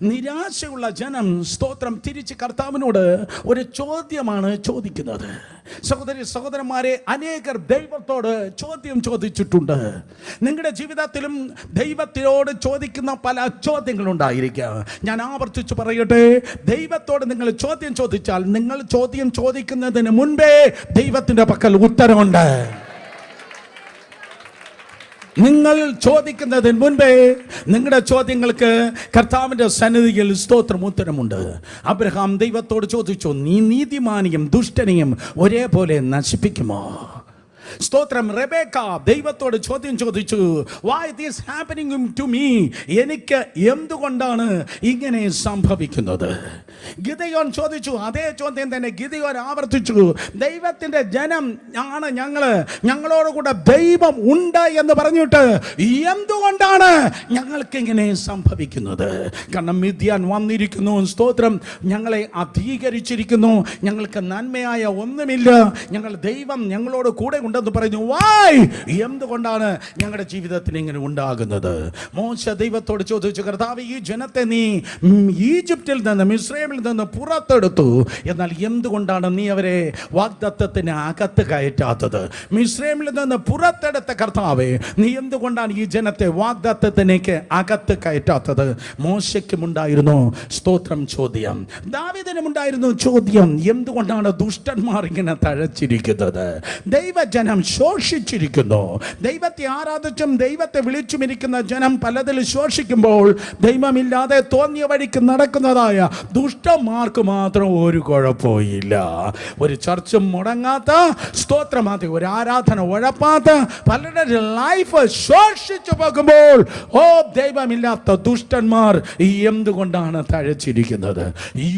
നിരാശയുള്ള ജനം സ്തോത്രം തിരിച്ച് കർത്താവിനോട് ഒരു ചോദ്യമാണ് ചോദിക്കുന്നത്. സഹോദരന്മാരെ, അനേകർ ദൈവത്തോട് ചോദ്യം ചോദിച്ചിട്ടുണ്ട്. നിങ്ങളുടെ ജീവിതത്തിലും ദൈവത്തിനോട് ചോദിക്കുന്ന പല ചോദ്യങ്ങളുണ്ടായിരിക്കാം. ഞാൻ ആവർത്തിച്ച് പറയട്ടെ, ദൈവത്തോട് നിങ്ങൾ ചോദ്യം ചോദിച്ചാൽ നിങ്ങൾ ചോദ്യം ചോദിക്കുന്നതിന് മുൻപേ ദൈവത്തിൻ്റെ പക്കൽ ഉത്തരമുണ്ട്. നിങ്ങൾ ചോദിക്കുന്നതിന് മുൻപേ നിങ്ങളുടെ ചോദ്യങ്ങൾക്ക് കർത്താവിൻ്റെ സന്നിധിയിൽ സ്തോത്രം ഉത്തരമുണ്ട്. അബ്രഹാം ദൈവത്തോട് ചോദിച്ചു, നീ നീതിമാനെയും ദുഷ്ടനെയും ഒരേപോലെ നശിപ്പിക്കുമോ? സ്തോത്രം. റെബേക്ക ദൈവത്തോട് ചോദ്യം ചോദിച്ചു, why this happening to me? എനിക്ക് എന്തുകൊണ്ടാണ് ഇങ്ങനെ സംഭവിക്കുന്നത്? ഗിദെയോൻ ചോദിച്ചു, അതേ ചോദ്യം തന്നെ ഗിദെയോൻ ആവർത്തിച്ചു. ദൈവത്തിൻ്റെ ജനം ആണ് ഞങ്ങളോട് കൂടെ ദൈവം ഉണ്ട് എന്ന് പറഞ്ഞിട്ട് എന്തുകൊണ്ടാണ് ഞങ്ങൾക്ക് ഇങ്ങനെ സംഭവിക്കുന്നത്? കാരണം മിദ്യാൻ വന്നിരിക്കുന്നു, സ്തോത്രം, ഞങ്ങളെ അധീകരിച്ചിരിക്കുന്നു, ഞങ്ങൾക്ക് നന്മയായ ഒന്നുമില്ല, ദൈവം ഞങ്ങളോട് കൂടെ ഉണ്ടെന്ന് പറഞ്ഞു. വായ്, എന്തുകൊണ്ടാണ് ഞങ്ങളുടെ ജീവിതത്തിൽ ഇങ്ങനെ ഉണ്ടാകുന്നത്? മോശ ദൈവത്തോട് ചോദിച്ചു, കർത്താവ്, ഈ ജനത്തെ നീ ഈജിപ്തിൽ നിന്ന് മിസ്രൈമിൽ നിന്ന് പുറത്തെടുത്തു, എന്നാൽ എന്തുകൊണ്ടാണ് നീ അവരെ വാഗ്ദത്തത്തിന് അകത്ത് കയറ്റാത്തത്? മിസ്രൈമിൽ നിന്ന് പുറത്തെടുത്ത കർത്താവേ, നീ എന്തുകൊണ്ടാണ് ഈ ജനത്തെ വാഗ്ദത്തത്തിലേക്ക് അകത്ത് കയറ്റാത്തത്? മോശയ്ക്കുമുണ്ടായിരുന്നു സ്തോത്രം ചോദ്യം, ദാവീദിനുമുണ്ടായിരുന്നു ചോദ്യം, എന്തുകൊണ്ടാണ് ദുഷ്ടന്മാർ ഇങ്ങനെ തഴച്ചിരിക്കുന്നത്? ദൈവജനം ശോഷിച്ചിരിക്കുന്നു. ദൈവത്തെ ആരാധിച്ചും ദൈവത്തെ വിളിച്ചുമിരിക്കുന്ന ജനം പലതിൽ ശോഷിക്കുമ്പോൾ ദൈവമില്ലാതെ തോന്നിയ വഴിക്ക് നടക്കുന്നതായ ദുഷ്ടന്മാർക്ക് മാത്രം ഒരു കുഴപ്പമില്ല. ഒരു ചർച്ചും മുടങ്ങാത്ത, സ്തോത്രമാത്ത, ഒരു ആരാധന ഉഴപ്പാത്ത പലരുടെ ലൈഫ് ശോഷിച്ചു പോകുമ്പോൾ ഓ ദൈവമില്ലാത്ത ദുഷ്ടന്മാർ എന്തുകൊണ്ടാണ് തഴച്ചിരിക്കുന്നത്?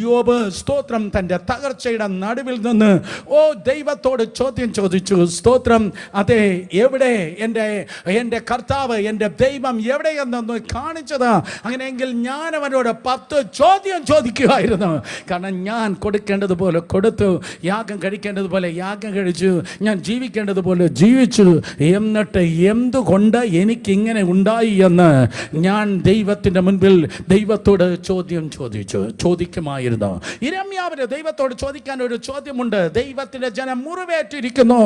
യോബ് സ്തോത്രം തൻ്റെ തകർച്ചയുടെ നടുവിൽ നിന്ന് ഓ ദൈവത്തോട് ചോദ്യം ചോദിച്ചു. സ്തോത്രം. അതെ, എവിടെ എൻ്റെ കർത്താവ്, എൻ്റെ ദൈവം എവിടെയെന്നൊന്ന് കാണിച്ചത്? അങ്ങനെയെങ്കിൽ ഞാൻ അവനോട് 10 ചോദ്യം ചോദിക്കുമായിരുന്നു. കാരണം ഞാൻ കൊടുക്കേണ്ടതുപോലെ കൊടുത്തു, യാഗം കഴിക്കേണ്ടതുപോലെ യാഗം കഴിച്ചു, ഞാൻ ജീവിക്കേണ്ടതുപോലെ ജീവിച്ചു. എന്നിട്ട് എന്തുകൊണ്ട് എനിക്കിങ്ങനെ ഉണ്ടായി എന്ന് ഞാൻ ദൈവത്തിൻ്റെ മുൻപിൽ ദൈവത്തോട് ചോദിക്കുമായിരുന്നു. യിരെമ്യാവിന് ദൈവത്തോട് ചോദിക്കാൻ ഒരു ചോദ്യമുണ്ട്. ദൈവത്തിൻ്റെ ജനം മുറിവേറ്റിരിക്കുന്നു,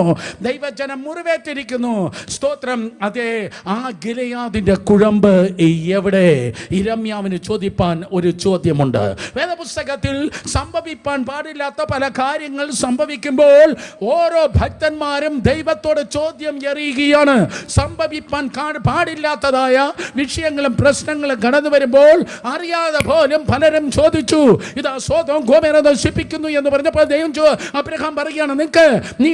ദൈവ ദൈവജനം മുറിവേറ്റിരിക്കുന്നു. സ്തോത്രം. അതെ, ആ ഗിലെയാദിന്റെ കുഴമ്പ് എവിടെ? യിരെമ്യാവിന് ചോദിപ്പാൻ ഒരു ചോദ്യമുണ്ട്. വേദപുസ്തകത്തിൽ സംഭവിപ്പാൻ പാടില്ലാത്ത പല കാര്യങ്ങൾ സംഭവിക്കുമ്പോൾ ഓരോ ഭക്തന്മാരും ദൈവത്തോട് ചോദ്യം എറിയുകയാണ്. സംഭവിപ്പാൻ പാടില്ലാത്തതായ വിഷയങ്ങളും പ്രശ്നങ്ങളും കടന്നു വരുമ്പോൾ അറിയാതെ പോലും പലരും ചോദിച്ചു, ഇതാ സോദോം ഗോമോര നശിപ്പിക്കുന്നു എന്ന് പറഞ്ഞപ്പോൾ ദൈവം അബ്രഹാം പറയുകയാണ്, നിനക്ക് നീ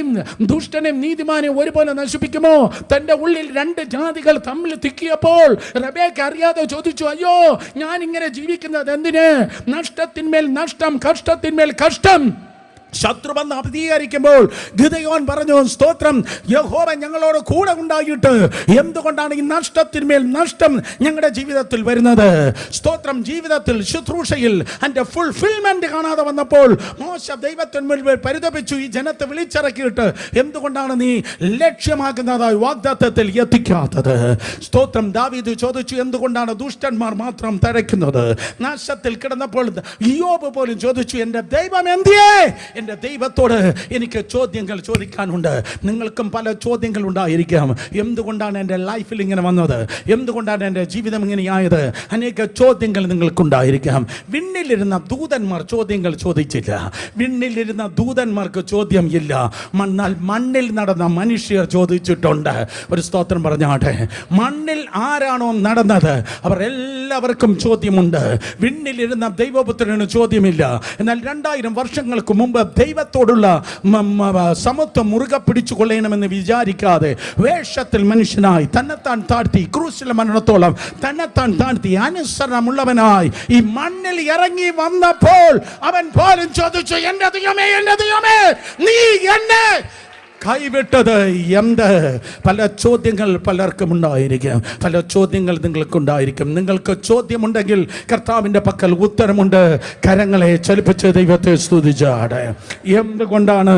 ദുഷ്ടനെയും നീതിമാനെയും ഒരുപോലെ നശിപ്പിക്കുമോ? തന്റെ ഉള്ളിൽ രണ്ട് ജാതികൾ തമ്മിൽ തിക്കിയപ്പോൾ റബേക്ക അറിയാതെ ചോദിച്ചു, അയ്യോ ഞാൻ ഇങ്ങനെ ജീവിക്കുന്നത് എന്തിന്? നഷ്ടത്തിന്മേൽ നഷ്ടം, കഷ്ടത്തിന്മേൽ കഷ്ടം. ശത്രു വന്ന് അധികരിക്കുമ്പോൾ ഗിദെയോൻ പറഞ്ഞു, സ്തോത്രം, യഹോവ ഞങ്ങളോട് കൂടെ ഉണ്ടായിട്ട് എന്തുകൊണ്ടാണ് ഈ നഷ്ടത്തിന്മേൽ നഷ്ടം ഞങ്ങളുടെ ജീവിതത്തിൽ വരുന്നത്? സ്തോത്രം. ജീവിതത്തിൽ ശുശ്രൂഷയിൽ അതിന്റെ ഫുൾഫിൽമെന്റ് കാണാതെ വന്നപ്പോൾ മോശ ദൈവത്തിന് മുൻപിൽ പരിതപിച്ചു, ഈ ജനത്തെ വിളിച്ചിറക്കിയിട്ട് എന്തുകൊണ്ടാണ് നീ ലക്ഷ്യമാക്കുന്നതായി വാഗ്ദത്തത്തിൽ എത്തിക്കാത്തത്? സ്തോത്രം. ദാവീദ് ചോദിച്ചു, എന്തുകൊണ്ടാണ് ദുഷ്ടന്മാർ മാത്രം തഴയ്ക്കുന്നത്? നാശത്തിൽ കിടന്നപ്പോൾ ഇയ്യോബ് പോലും ചോദിച്ചു, എൻ്റെ ദൈവം എന്തിയേ? എൻ്റെ ദൈവത്തോട് എനിക്ക് ചോദ്യങ്ങൾ ചോദിക്കാനുണ്ട്. നിങ്ങൾക്കും പല ചോദ്യങ്ങൾ ഉണ്ടായിരിക്കാം. എന്തുകൊണ്ടാണ് എൻ്റെ ലൈഫിൽ ഇങ്ങനെ വന്നത്? എന്തുകൊണ്ടാണ് എൻ്റെ ജീവിതം ഇങ്ങനെയായത്? അനേക ചോദ്യങ്ങൾ നിങ്ങൾക്കുണ്ടായിരിക്കാം. വിണ്ണിലിരുന്ന ദൂതന്മാർ ചോദ്യങ്ങൾ ചോദിച്ചില്ല. വിണ്ണിലിരുന്ന ദൂതന്മാർക്ക് ചോദ്യം ഇല്ല. എന്നാൽ മണ്ണിൽ നടന്ന മനുഷ്യർ ചോദിച്ചിട്ടുണ്ട്. ഒരു സ്തോത്രം പറഞ്ഞാട്ടെ. മണ്ണിൽ ആരാണോ നടന്നത് അവർ എല്ലാവർക്കും ചോദ്യമുണ്ട്. വിണ്ണിലിരുന്ന ദൈവപുത്രന് ചോദ്യമില്ല. എന്നാൽ 2000 വർഷങ്ങൾക്ക് മുമ്പ് ദൈവത്തോടുള്ള സമത്വം മുറുകെ പിടിച്ചു കൊള്ളണമെന്ന് വിചാരിക്കാതെ വേഷത്തിൽ മനുഷ്യനായി തന്നെത്താൻ താഴ്ത്തി, ക്രൂശിലെ മരണത്തോളം തന്നെത്താൻ താഴ്ത്തി അനുസരണമുള്ളവനായി ഈ മണ്ണിൽ ഇറങ്ങി വന്നപ്പോൾ അവൻ പോലും ചോദിച്ചു, എൻ്റെ ദൈവമേ, എൻ്റെ ദൈവമേ, നീ എന്നെ കൈവിട്ടത് എന്ത്? പല ചോദ്യങ്ങൾ പലർക്കും ഉണ്ടായിരിക്കും. പല ചോദ്യങ്ങൾ നിങ്ങൾക്കുണ്ടായിരിക്കും. നിങ്ങൾക്ക് ചോദ്യമുണ്ടെങ്കിൽ കർത്താവിൻ്റെ പക്കൽ ഉത്തരമുണ്ട്. കരങ്ങളെ ചലിപ്പിച്ച് ദൈവത്തെ സ്തുതിച്ചാട്. എന്തുകൊണ്ടാണ്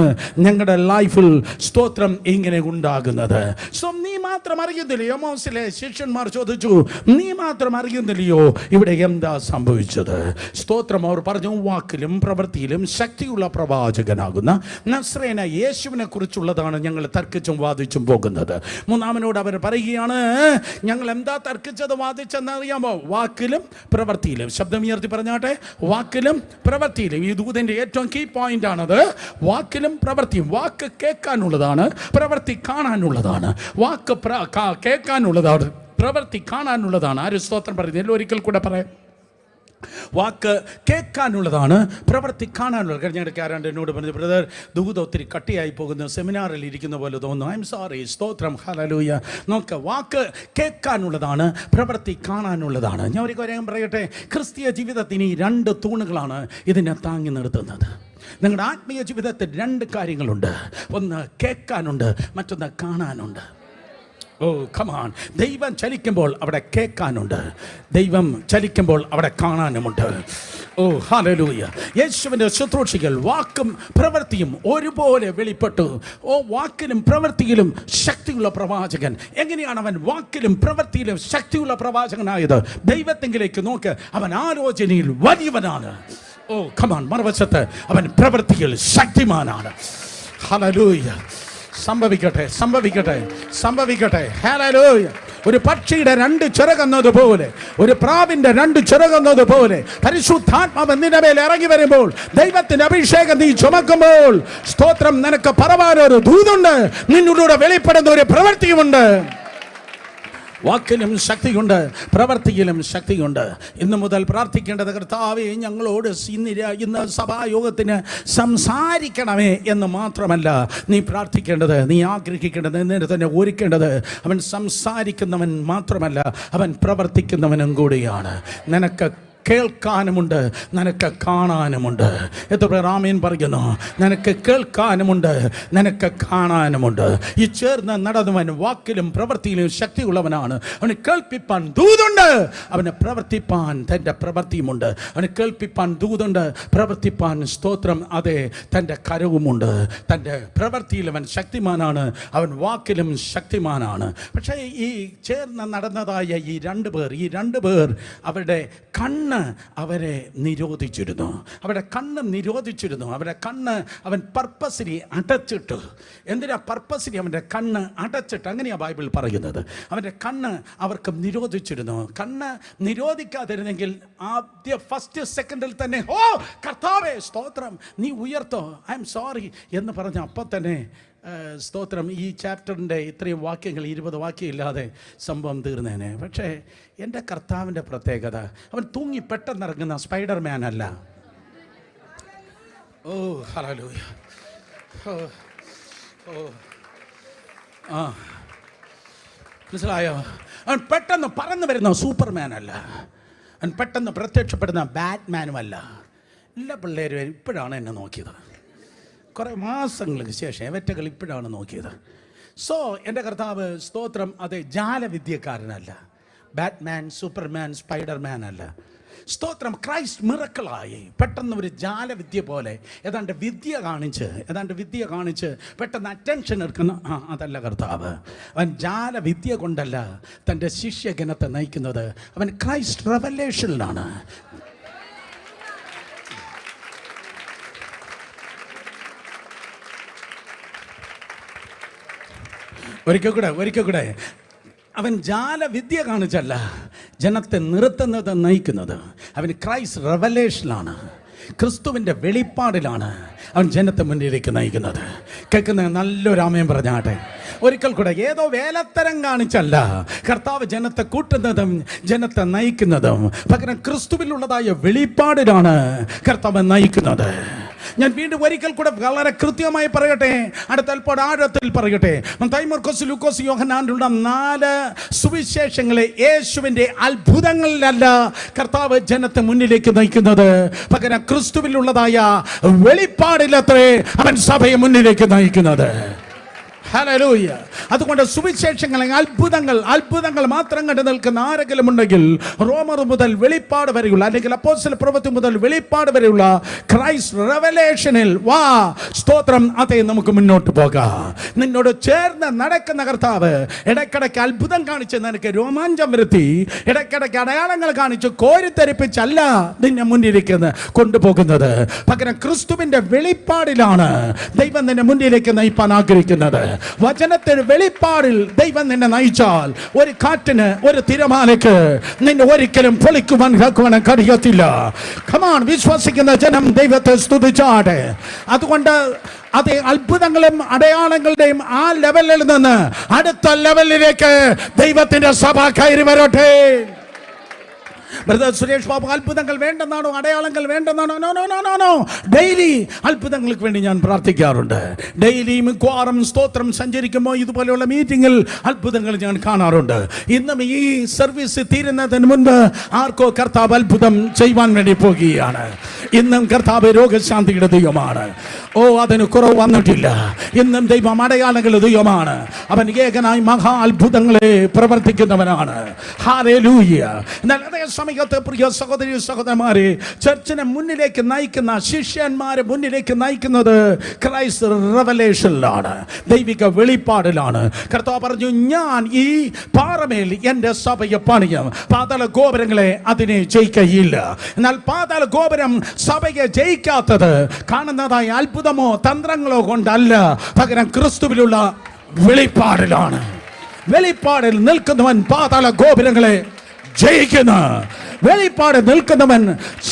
ഞങ്ങളുടെ ലൈഫിൽ സ്തോത്രം ഇങ്ങനെ ഉണ്ടാകുന്നത്? നീ മാത്രം അറിയുന്നില്ലയോ? മോശയിലെ ശിഷ്യന്മാർ ചോദിച്ചു, നീ മാത്രം അറിയുന്നില്ലയോ ഇവിടെ എന്താ സംഭവിച്ചത്? സ്തോത്രം. അവർ പറഞ്ഞു, വാക്കിലും പ്രവൃത്തിയിലും ശക്തിയുള്ള പ്രവാചകനാകുന്ന നസ്രേന യേശുവിനെ കുറിച്ചുള്ളതാണ് ഞങ്ങൾ തർക്കിച്ചും വാദിച്ചും പോകുന്നത്. മൂന്നാമനോട് അവർ പറയുകയാണ്, ഞങ്ങൾ എന്താ തർക്കിച്ചത് വാദിച്ചെന്ന് അറിയാമോ? വാക്കിലും പ്രവൃത്തിയിലും. ശബ്ദം ഉയർത്തി പറഞ്ഞാട്ടെ, വാക്കിലും പ്രവൃത്തിയിലും. ഈ ദൂതന്റെ ഏറ്റവും കീ പോയിന്റ് ആണത്. വാക്കിലും പ്രവൃത്തിയും. വാക്ക് കേൾക്കാനുള്ളതാണ്, പ്രവൃത്തി കാണാനുള്ളതാണ്. വാക്ക് കേൾക്കാനുള്ളതാണ്, പ്രവൃത്തി കാണാനുള്ളതാണ്. ആര് സ്തോത്രം പറയുന്നത്? ഒരിക്കൽ കൂടെ പറയാം. വാക്ക് കേൾക്കാനുള്ളതാണ്, പ്രവൃത്തി കാണാനുള്ളത്. കഴിഞ്ഞിടയ്ക്ക് ആരാണ്ട് എന്നോട് പറഞ്ഞു, ബ്രദർ ദൂത് ഒത്തിരി കട്ടിയായി പോകുന്നു, സെമിനാറിൽ ഇരിക്കുന്ന പോലെ തോന്നുന്നു. I am sorry. സ്തോത്രം. ഹല്ലേലൂയ. നോക്ക്, വാക്ക് കേൾക്കാനുള്ളതാണ്, പ്രവൃത്തി കാണാനുള്ളതാണ്. ഞാൻ ഒരു കാര്യം പറയട്ടെ, ക്രിസ്തീയ ജീവിതത്തിന് ഈ 2 തൂണുകളാണ് ഇതിനെ താങ്ങി നിർത്തുന്നത്. നിങ്ങളുടെ ആത്മീയ ജീവിതത്തിൽ 2 കാര്യങ്ങളുണ്ട്. ഒന്ന് കേൾക്കാനുണ്ട്, മറ്റൊന്ന് കാണാനുണ്ട്. ഓ കമാൺ. ദൈവം ചലിക്കുമ്പോൾ അവിടെ കേൾക്കാനുണ്ട്, ദൈവം ചലിക്കുമ്പോൾ അവിടെ കാണാനുമുണ്ട്. ഓ ഹല്ലേലൂയ. യേശുവിൻ്റെ ശുശ്രൂഷകൾ വാക്കും പ്രവൃത്തിയും ഒരുപോലെ വെളിപ്പെട്ടു. ഓ, വാക്കിലും പ്രവൃത്തിയിലും ശക്തിയുള്ള പ്രവാചകൻ. എങ്ങനെയാണ് അവൻ വാക്കിലും പ്രവൃത്തിയിലും ശക്തിയുള്ള പ്രവാചകനായത്? ദൈവത്തെങ്കിലേക്ക് നോക്ക്, അവൻ ആലോചനയിൽ വലിയവനാണ്. ഓ കമാൺ. മറുവശത്ത് അവൻ പ്രവൃത്തിയിൽ ശക്തിമാനാണ്. ഹല്ലേലൂയ. സംഭവിക്കട്ടെ, സംഭവിക്കട്ടെ, സംഭവിക്കട്ടെ. ഹല്ലേലൂയ. ഒരു പക്ഷിയുടെ 2 ചിറകുന്നതുപോലെ, ഒരു പ്രാവിന്റെ 2 ചിറകുന്നതുപോലെ പരിശുദ്ധാത്മാവ് നിന്റെ മേൽ ഇറങ്ങി വരുമ്പോൾ, ദൈവത്തിന്റെ അഭിഷേകം നീ ചുമക്കുമ്പോൾ, സ്തോത്രം, നിനക്ക് പറവാനൊരു ദൂതുണ്ട്, നിന്നിലൂടെ വെളിപ്പെടുന്ന ഒരു പ്രവൃത്തിയുമുണ്ട്. വാക്കിലും ശക്തിയുണ്ട്, പ്രവൃത്തിയിലും ശക്തിയുണ്ട്. ഇന്നു മുതൽ പ്രാർത്ഥിക്കേണ്ടത്, കർത്താവേ ഞങ്ങളോട് ഇന്ന് സഭായോഗത്തിന് സംസാരിക്കണമേ എന്ന് മാത്രമല്ല നീ പ്രാർത്ഥിക്കേണ്ടത്, നീ ആഗ്രഹിക്കേണ്ടത്, നിന്നെ തന്നെ ഒരുക്കേണ്ടത്. അവൻ സംസാരിക്കുന്നവൻ മാത്രമല്ല, അവൻ പ്രവർത്തിക്കുന്നവനും കൂടിയാണ്. നിനക്ക് കേൾക്കാനുമുണ്ട്, നിനക്ക് കാണാനുമുണ്ട്. എത്ര പേർ ആമേൻ പറയുന്നു? നിനക്ക് കേൾക്കാനുമുണ്ട്, നിനക്ക് കാണാനുമുണ്ട്. ഈ ചേർന്ന് നടന്നവൻ വാക്കിലും പ്രവൃത്തിയിലും ശക്തിയുള്ളവനാണ്. അവന് കേൾപ്പിപ്പാൻ ദൂതുണ്ട്, അവന് പ്രവർത്തിപ്പാൻ തൻ്റെ പ്രവൃത്തിയുമുണ്ട്. അവന് കേൾപ്പിപ്പാൻ ദൂതുണ്ട്, പ്രവർത്തിപ്പാൻ, സ്തോത്രം, അതെ, തൻ്റെ കരവുമുണ്ട്. തൻ്റെ പ്രവൃത്തിയിൽ അവൻ ശക്തിമാനാണ്, അവൻ വാക്കിലും ശക്തിമാനാണ്. പക്ഷേ ഈ ചേർന്ന് നടന്നതായ ഈ 2 പേർ അവരുടെ കണ്ണ് കണ്ണ് അവരെ നിരോധിച്ചിരുന്നു. അവരുടെ കണ്ണ് നിരോധിച്ചിരുന്നു. അവരുടെ കണ്ണ് അവൻ പർപ്പസിലി അടച്ചിട്ടു. എന്തിനാ പർപ്പസിലി അവൻ്റെ കണ്ണ് അടച്ചിട്ട്? അങ്ങനെയാണ് ബൈബിൾ പറയുന്നത്. അവൻ്റെ കണ്ണ് അവർക്ക് നിരോധിച്ചിരുന്നു. കണ്ണ് നിരോധിക്കാതിരുന്നെങ്കിൽ ആദ്യ ഫസ്റ്റ് സെക്കൻഡിൽ തന്നെ ഓ കർത്താവേ സ്തോത്രം, നീ ഉയർത്തോ, ഐ എം സോറി എന്ന് പറഞ്ഞ അപ്പം തന്നെ സ്തോത്രം, ഈ ചാപ്റ്ററിൻ്റെ ഇത്രയും വാക്യങ്ങൾ 20 വാക്യം ഇല്ലാതെ സംഭവം തീർന്നേനെ. പക്ഷേ എൻ്റെ കർത്താവിൻ്റെ പ്രത്യേകത, അവൻ തൂങ്ങി പെട്ടെന്നിറങ്ങുന്ന സ്പൈഡർമാൻ അല്ല. ഓ ഹല്ലേലൂയ. മനസ്സിലായോ? അവൻ പെട്ടെന്ന് പറന്നു വരുന്ന സൂപ്പർമാൻ അല്ല. അവൻ പെട്ടെന്ന് പ്രത്യക്ഷപ്പെടുന്ന ബാറ്റ്മാനുമല്ല. എല്ലാ പിള്ളേരും ഇപ്പോഴാണ് എന്നെ നോക്കിയത്. കുറേ മാസങ്ങൾക്ക് ശേഷം എവറ്റകൾ ഇപ്പോഴാണ് നോക്കിയത്. സോ എൻ്റെ കർത്താവ് സ്തോത്രം അത് ജാലവിദ്യക്കാരനല്ല. ബാറ്റ്മാൻ, സൂപ്പർമാൻ, സ്പൈഡർമാൻ അല്ല. സ്തോത്രം ക്രൈസ്റ്റ് മിറക്കിളായി പെട്ടെന്ന് ഒരു ജാലവിദ്യ പോലെ ഏതാണ്ട് വിദ്യ കാണിച്ച് പെട്ടെന്ന് അറ്റൻഷൻ എടുക്കുന്ന അതല്ല കർത്താവ്. അവൻ ജാലവിദ്യ കൊണ്ടല്ല തൻ്റെ ശിഷ്യഗണത്തെ നയിക്കുന്നത്. അവൻ ക്രൈസ്റ്റ് റെവലേഷനിലാണ്. ഒരിക്കൽ കൂടെ അവൻ ജാലവിദ്യ കാണിച്ചല്ല ജനത്തെ നിർത്തുന്നത്, നയിക്കുന്നത്. അവൻ ക്രൈസ്റ്റ് റെവലേഷനിലാണ്, ക്രിസ്തുവിൻ്റെ വെളിപ്പാടിലാണ് അവൻ ജനത്തെ മുന്നിലേക്ക് നയിക്കുന്നത്. കേൾക്കുന്ന നല്ലൊരു ആമേൻ പറഞ്ഞാട്ടെ. ഒരിക്കൽ കൂടെ ഏതോ വേലത്തരം കാണിച്ചല്ല കർത്താവ് ജനത്തെ കൂട്ടുന്നതും ജനത്തെ നയിക്കുന്നതും. പകരം ക്രിസ്തുവിലുള്ളതായ വെളിപ്പാടിലാണ് കർത്താവ് നയിക്കുന്നത്. ഞാൻ വീണ്ടും ഒരിക്കൽ കൂടെ വളരെ കൃത്യമായി പറയട്ടെ, അടുത്തൽപ്പോൾ ആഴത്തിൽ പറയട്ടെ. മത്തായി, മാർക്കോസ്, ലൂക്കോസ്, യോഹന്നാനുള്ള 4 സുവിശേഷങ്ങളെ യേശുവിൻ്റെ അത്ഭുതങ്ങളിലല്ല കർത്താവ് ജനത്തെ മുന്നിലേക്ക് നയിക്കുന്നത്. പകരം ക്രിസ്തുവിലുള്ളതായ വെളിപ്പാടിലത്രേ അവൻ സഭയെ മുന്നിലേക്ക് നയിക്കുന്നത്. ഹല്ലേലൂയ. അതുകൊണ്ട് സുവിശേഷങ്ങളെ അത്ഭുതങ്ങൾ മാത്രം കണ്ടു നിൽക്കുന്ന ആരെങ്കിലും ഉണ്ടെങ്കിൽ റോമർ മുതൽ വെളിപ്പാട് വരെയുള്ള, അല്ലെങ്കിൽ അപ്പോസ്തല പ്രവൃത്തി മുതൽ വെളിപ്പാട് വരെയുള്ള ക്രൈസ്റ്റ് റെവലേഷനിൽ വാ. സ്തോത്രം. അതേ, നമുക്ക് മുന്നോട്ട് പോകാം. നിന്നോട് ചേർന്ന് നടക്കുന്ന കർത്താവ് ഇടയ്ക്കിടയ്ക്ക് അത്ഭുതം കാണിച്ച് നിനക്ക് രോമാഞ്ചം വരുത്തി, ഇടയ്ക്കിടയ്ക്ക് അടയാളങ്ങൾ കാണിച്ച് കോരിത്തെരിപ്പിച്ചല്ല നിന്നെ മുന്നിലേക്ക് കൊണ്ടുപോകുന്നത്. പകരം ക്രിസ്തുവിന്റെ വെളിപ്പാടിലാണ് ദൈവം നിന്നെ മുന്നിലേക്ക് നയിപ്പാൻ ആഗ്രഹിക്കുന്നത്. വചനത്തിന്റെ വെളിപ്പാടിൽ ദൈവം നിന്നെ നയിച്ചാൽ ഒരു കാറ്റിന്, ഒരു തിരമാലയ്ക്ക് നിന്നെ ഒരിക്കലും പൊളിക്കുവാൻ കഴിയത്തില്ല. കമാൺ, വിശ്വസിക്കുന്ന ജനം ദൈവത്തെ സ്തുതിച്ചാട്ടെ. അതുകൊണ്ട് അതേ അത്ഭുതങ്ങളും അടയാളങ്ങളുടെയും ആ ലെവലിൽ നിന്ന് അടുത്ത ലെവലിലേക്ക് ദൈവത്തിന്റെ സഭ കയറി വരട്ടെ. ബ്രദർ സുരേഷ് ബാബു, അത്ഭുതങ്ങൾ വേണ്ടെന്നാണോ, അടയാളങ്ങൾ വേണ്ടെന്നാണോ? No no no no no. Daily അത്ഭുതങ്ങൾക്ക് വേണ്ടി ഞാൻ പ്രാർത്ഥിക്കാറുണ്ട്. ഡെയിലി മിക്കവാറും സ്തോത്രം സഞ്ചരിക്കുമ്പോൾ ഇതുപോലെയുള്ള മീറ്റിങ്ങിൽ അത്ഭുതങ്ങൾ ഞാൻ കാണാറുണ്ട്. ഇന്നും ഈ സർവീസ് തീരുന്നതിന് മുൻപ് ആർക്കോ കർത്താവ് അത്ഭുതം ചെയ്യുവാൻ വേണ്ടി പോകുകയാണ്. ഇന്നും കർത്താവ് രോഗശാന്തിയുടെ ദൈവമാണ്. ഓ, അതിന് കുറവ് വന്നിട്ടില്ല. ഇന്നും ദൈവം അടയാളങ്ങളുടെ ദൈവമാണ്. അവൻ ഏകനായി മഹാ അത്ഭുതങ്ങളെ പ്രവർത്തിക്കുന്നവനാണ്. ഹല്ലേലൂയ. എന്നാൽ അതേ സമയത്ത് പ്രിയ സഹോദരി സഹോദരന്മാരെ, ചർച്ചിനെ മുന്നിലേക്ക് നയിക്കുന്ന, ശിഷ്യന്മാരെ മുന്നിലേക്ക് നയിക്കുന്നത് ക്രൈസ്റ്റ് റെവലേഷനിലാണ്, ദൈവിക വെളിപ്പാടിലാണ്. കർത്താവ് പറഞ്ഞു, ഞാൻ ഈ പാറമേൽ എൻ്റെ സഭയെ പണിയും, പാതാള ഗോപുരങ്ങളെ അതിനെ ജയിക്കുകയില്ല. എന്നാൽ പാതാള ഗോപുരം സഭയെ ജയിക്കാത്തത് കാണുന്നതായ അത്ഭുതമോ തന്ത്രങ്ങളോ കൊണ്ടല്ല, പകരം ക്രിസ്തുവിലുള്ള വെളിപ്പാടിലാണ്. വെളിപ്പാടിൽ നിൽക്കുന്നവൻ പാതാള ഗോപുരങ്ങളെ ജയിക്കുന്ന, വെളിപ്പാട് നിൽക്കുന്നവൻ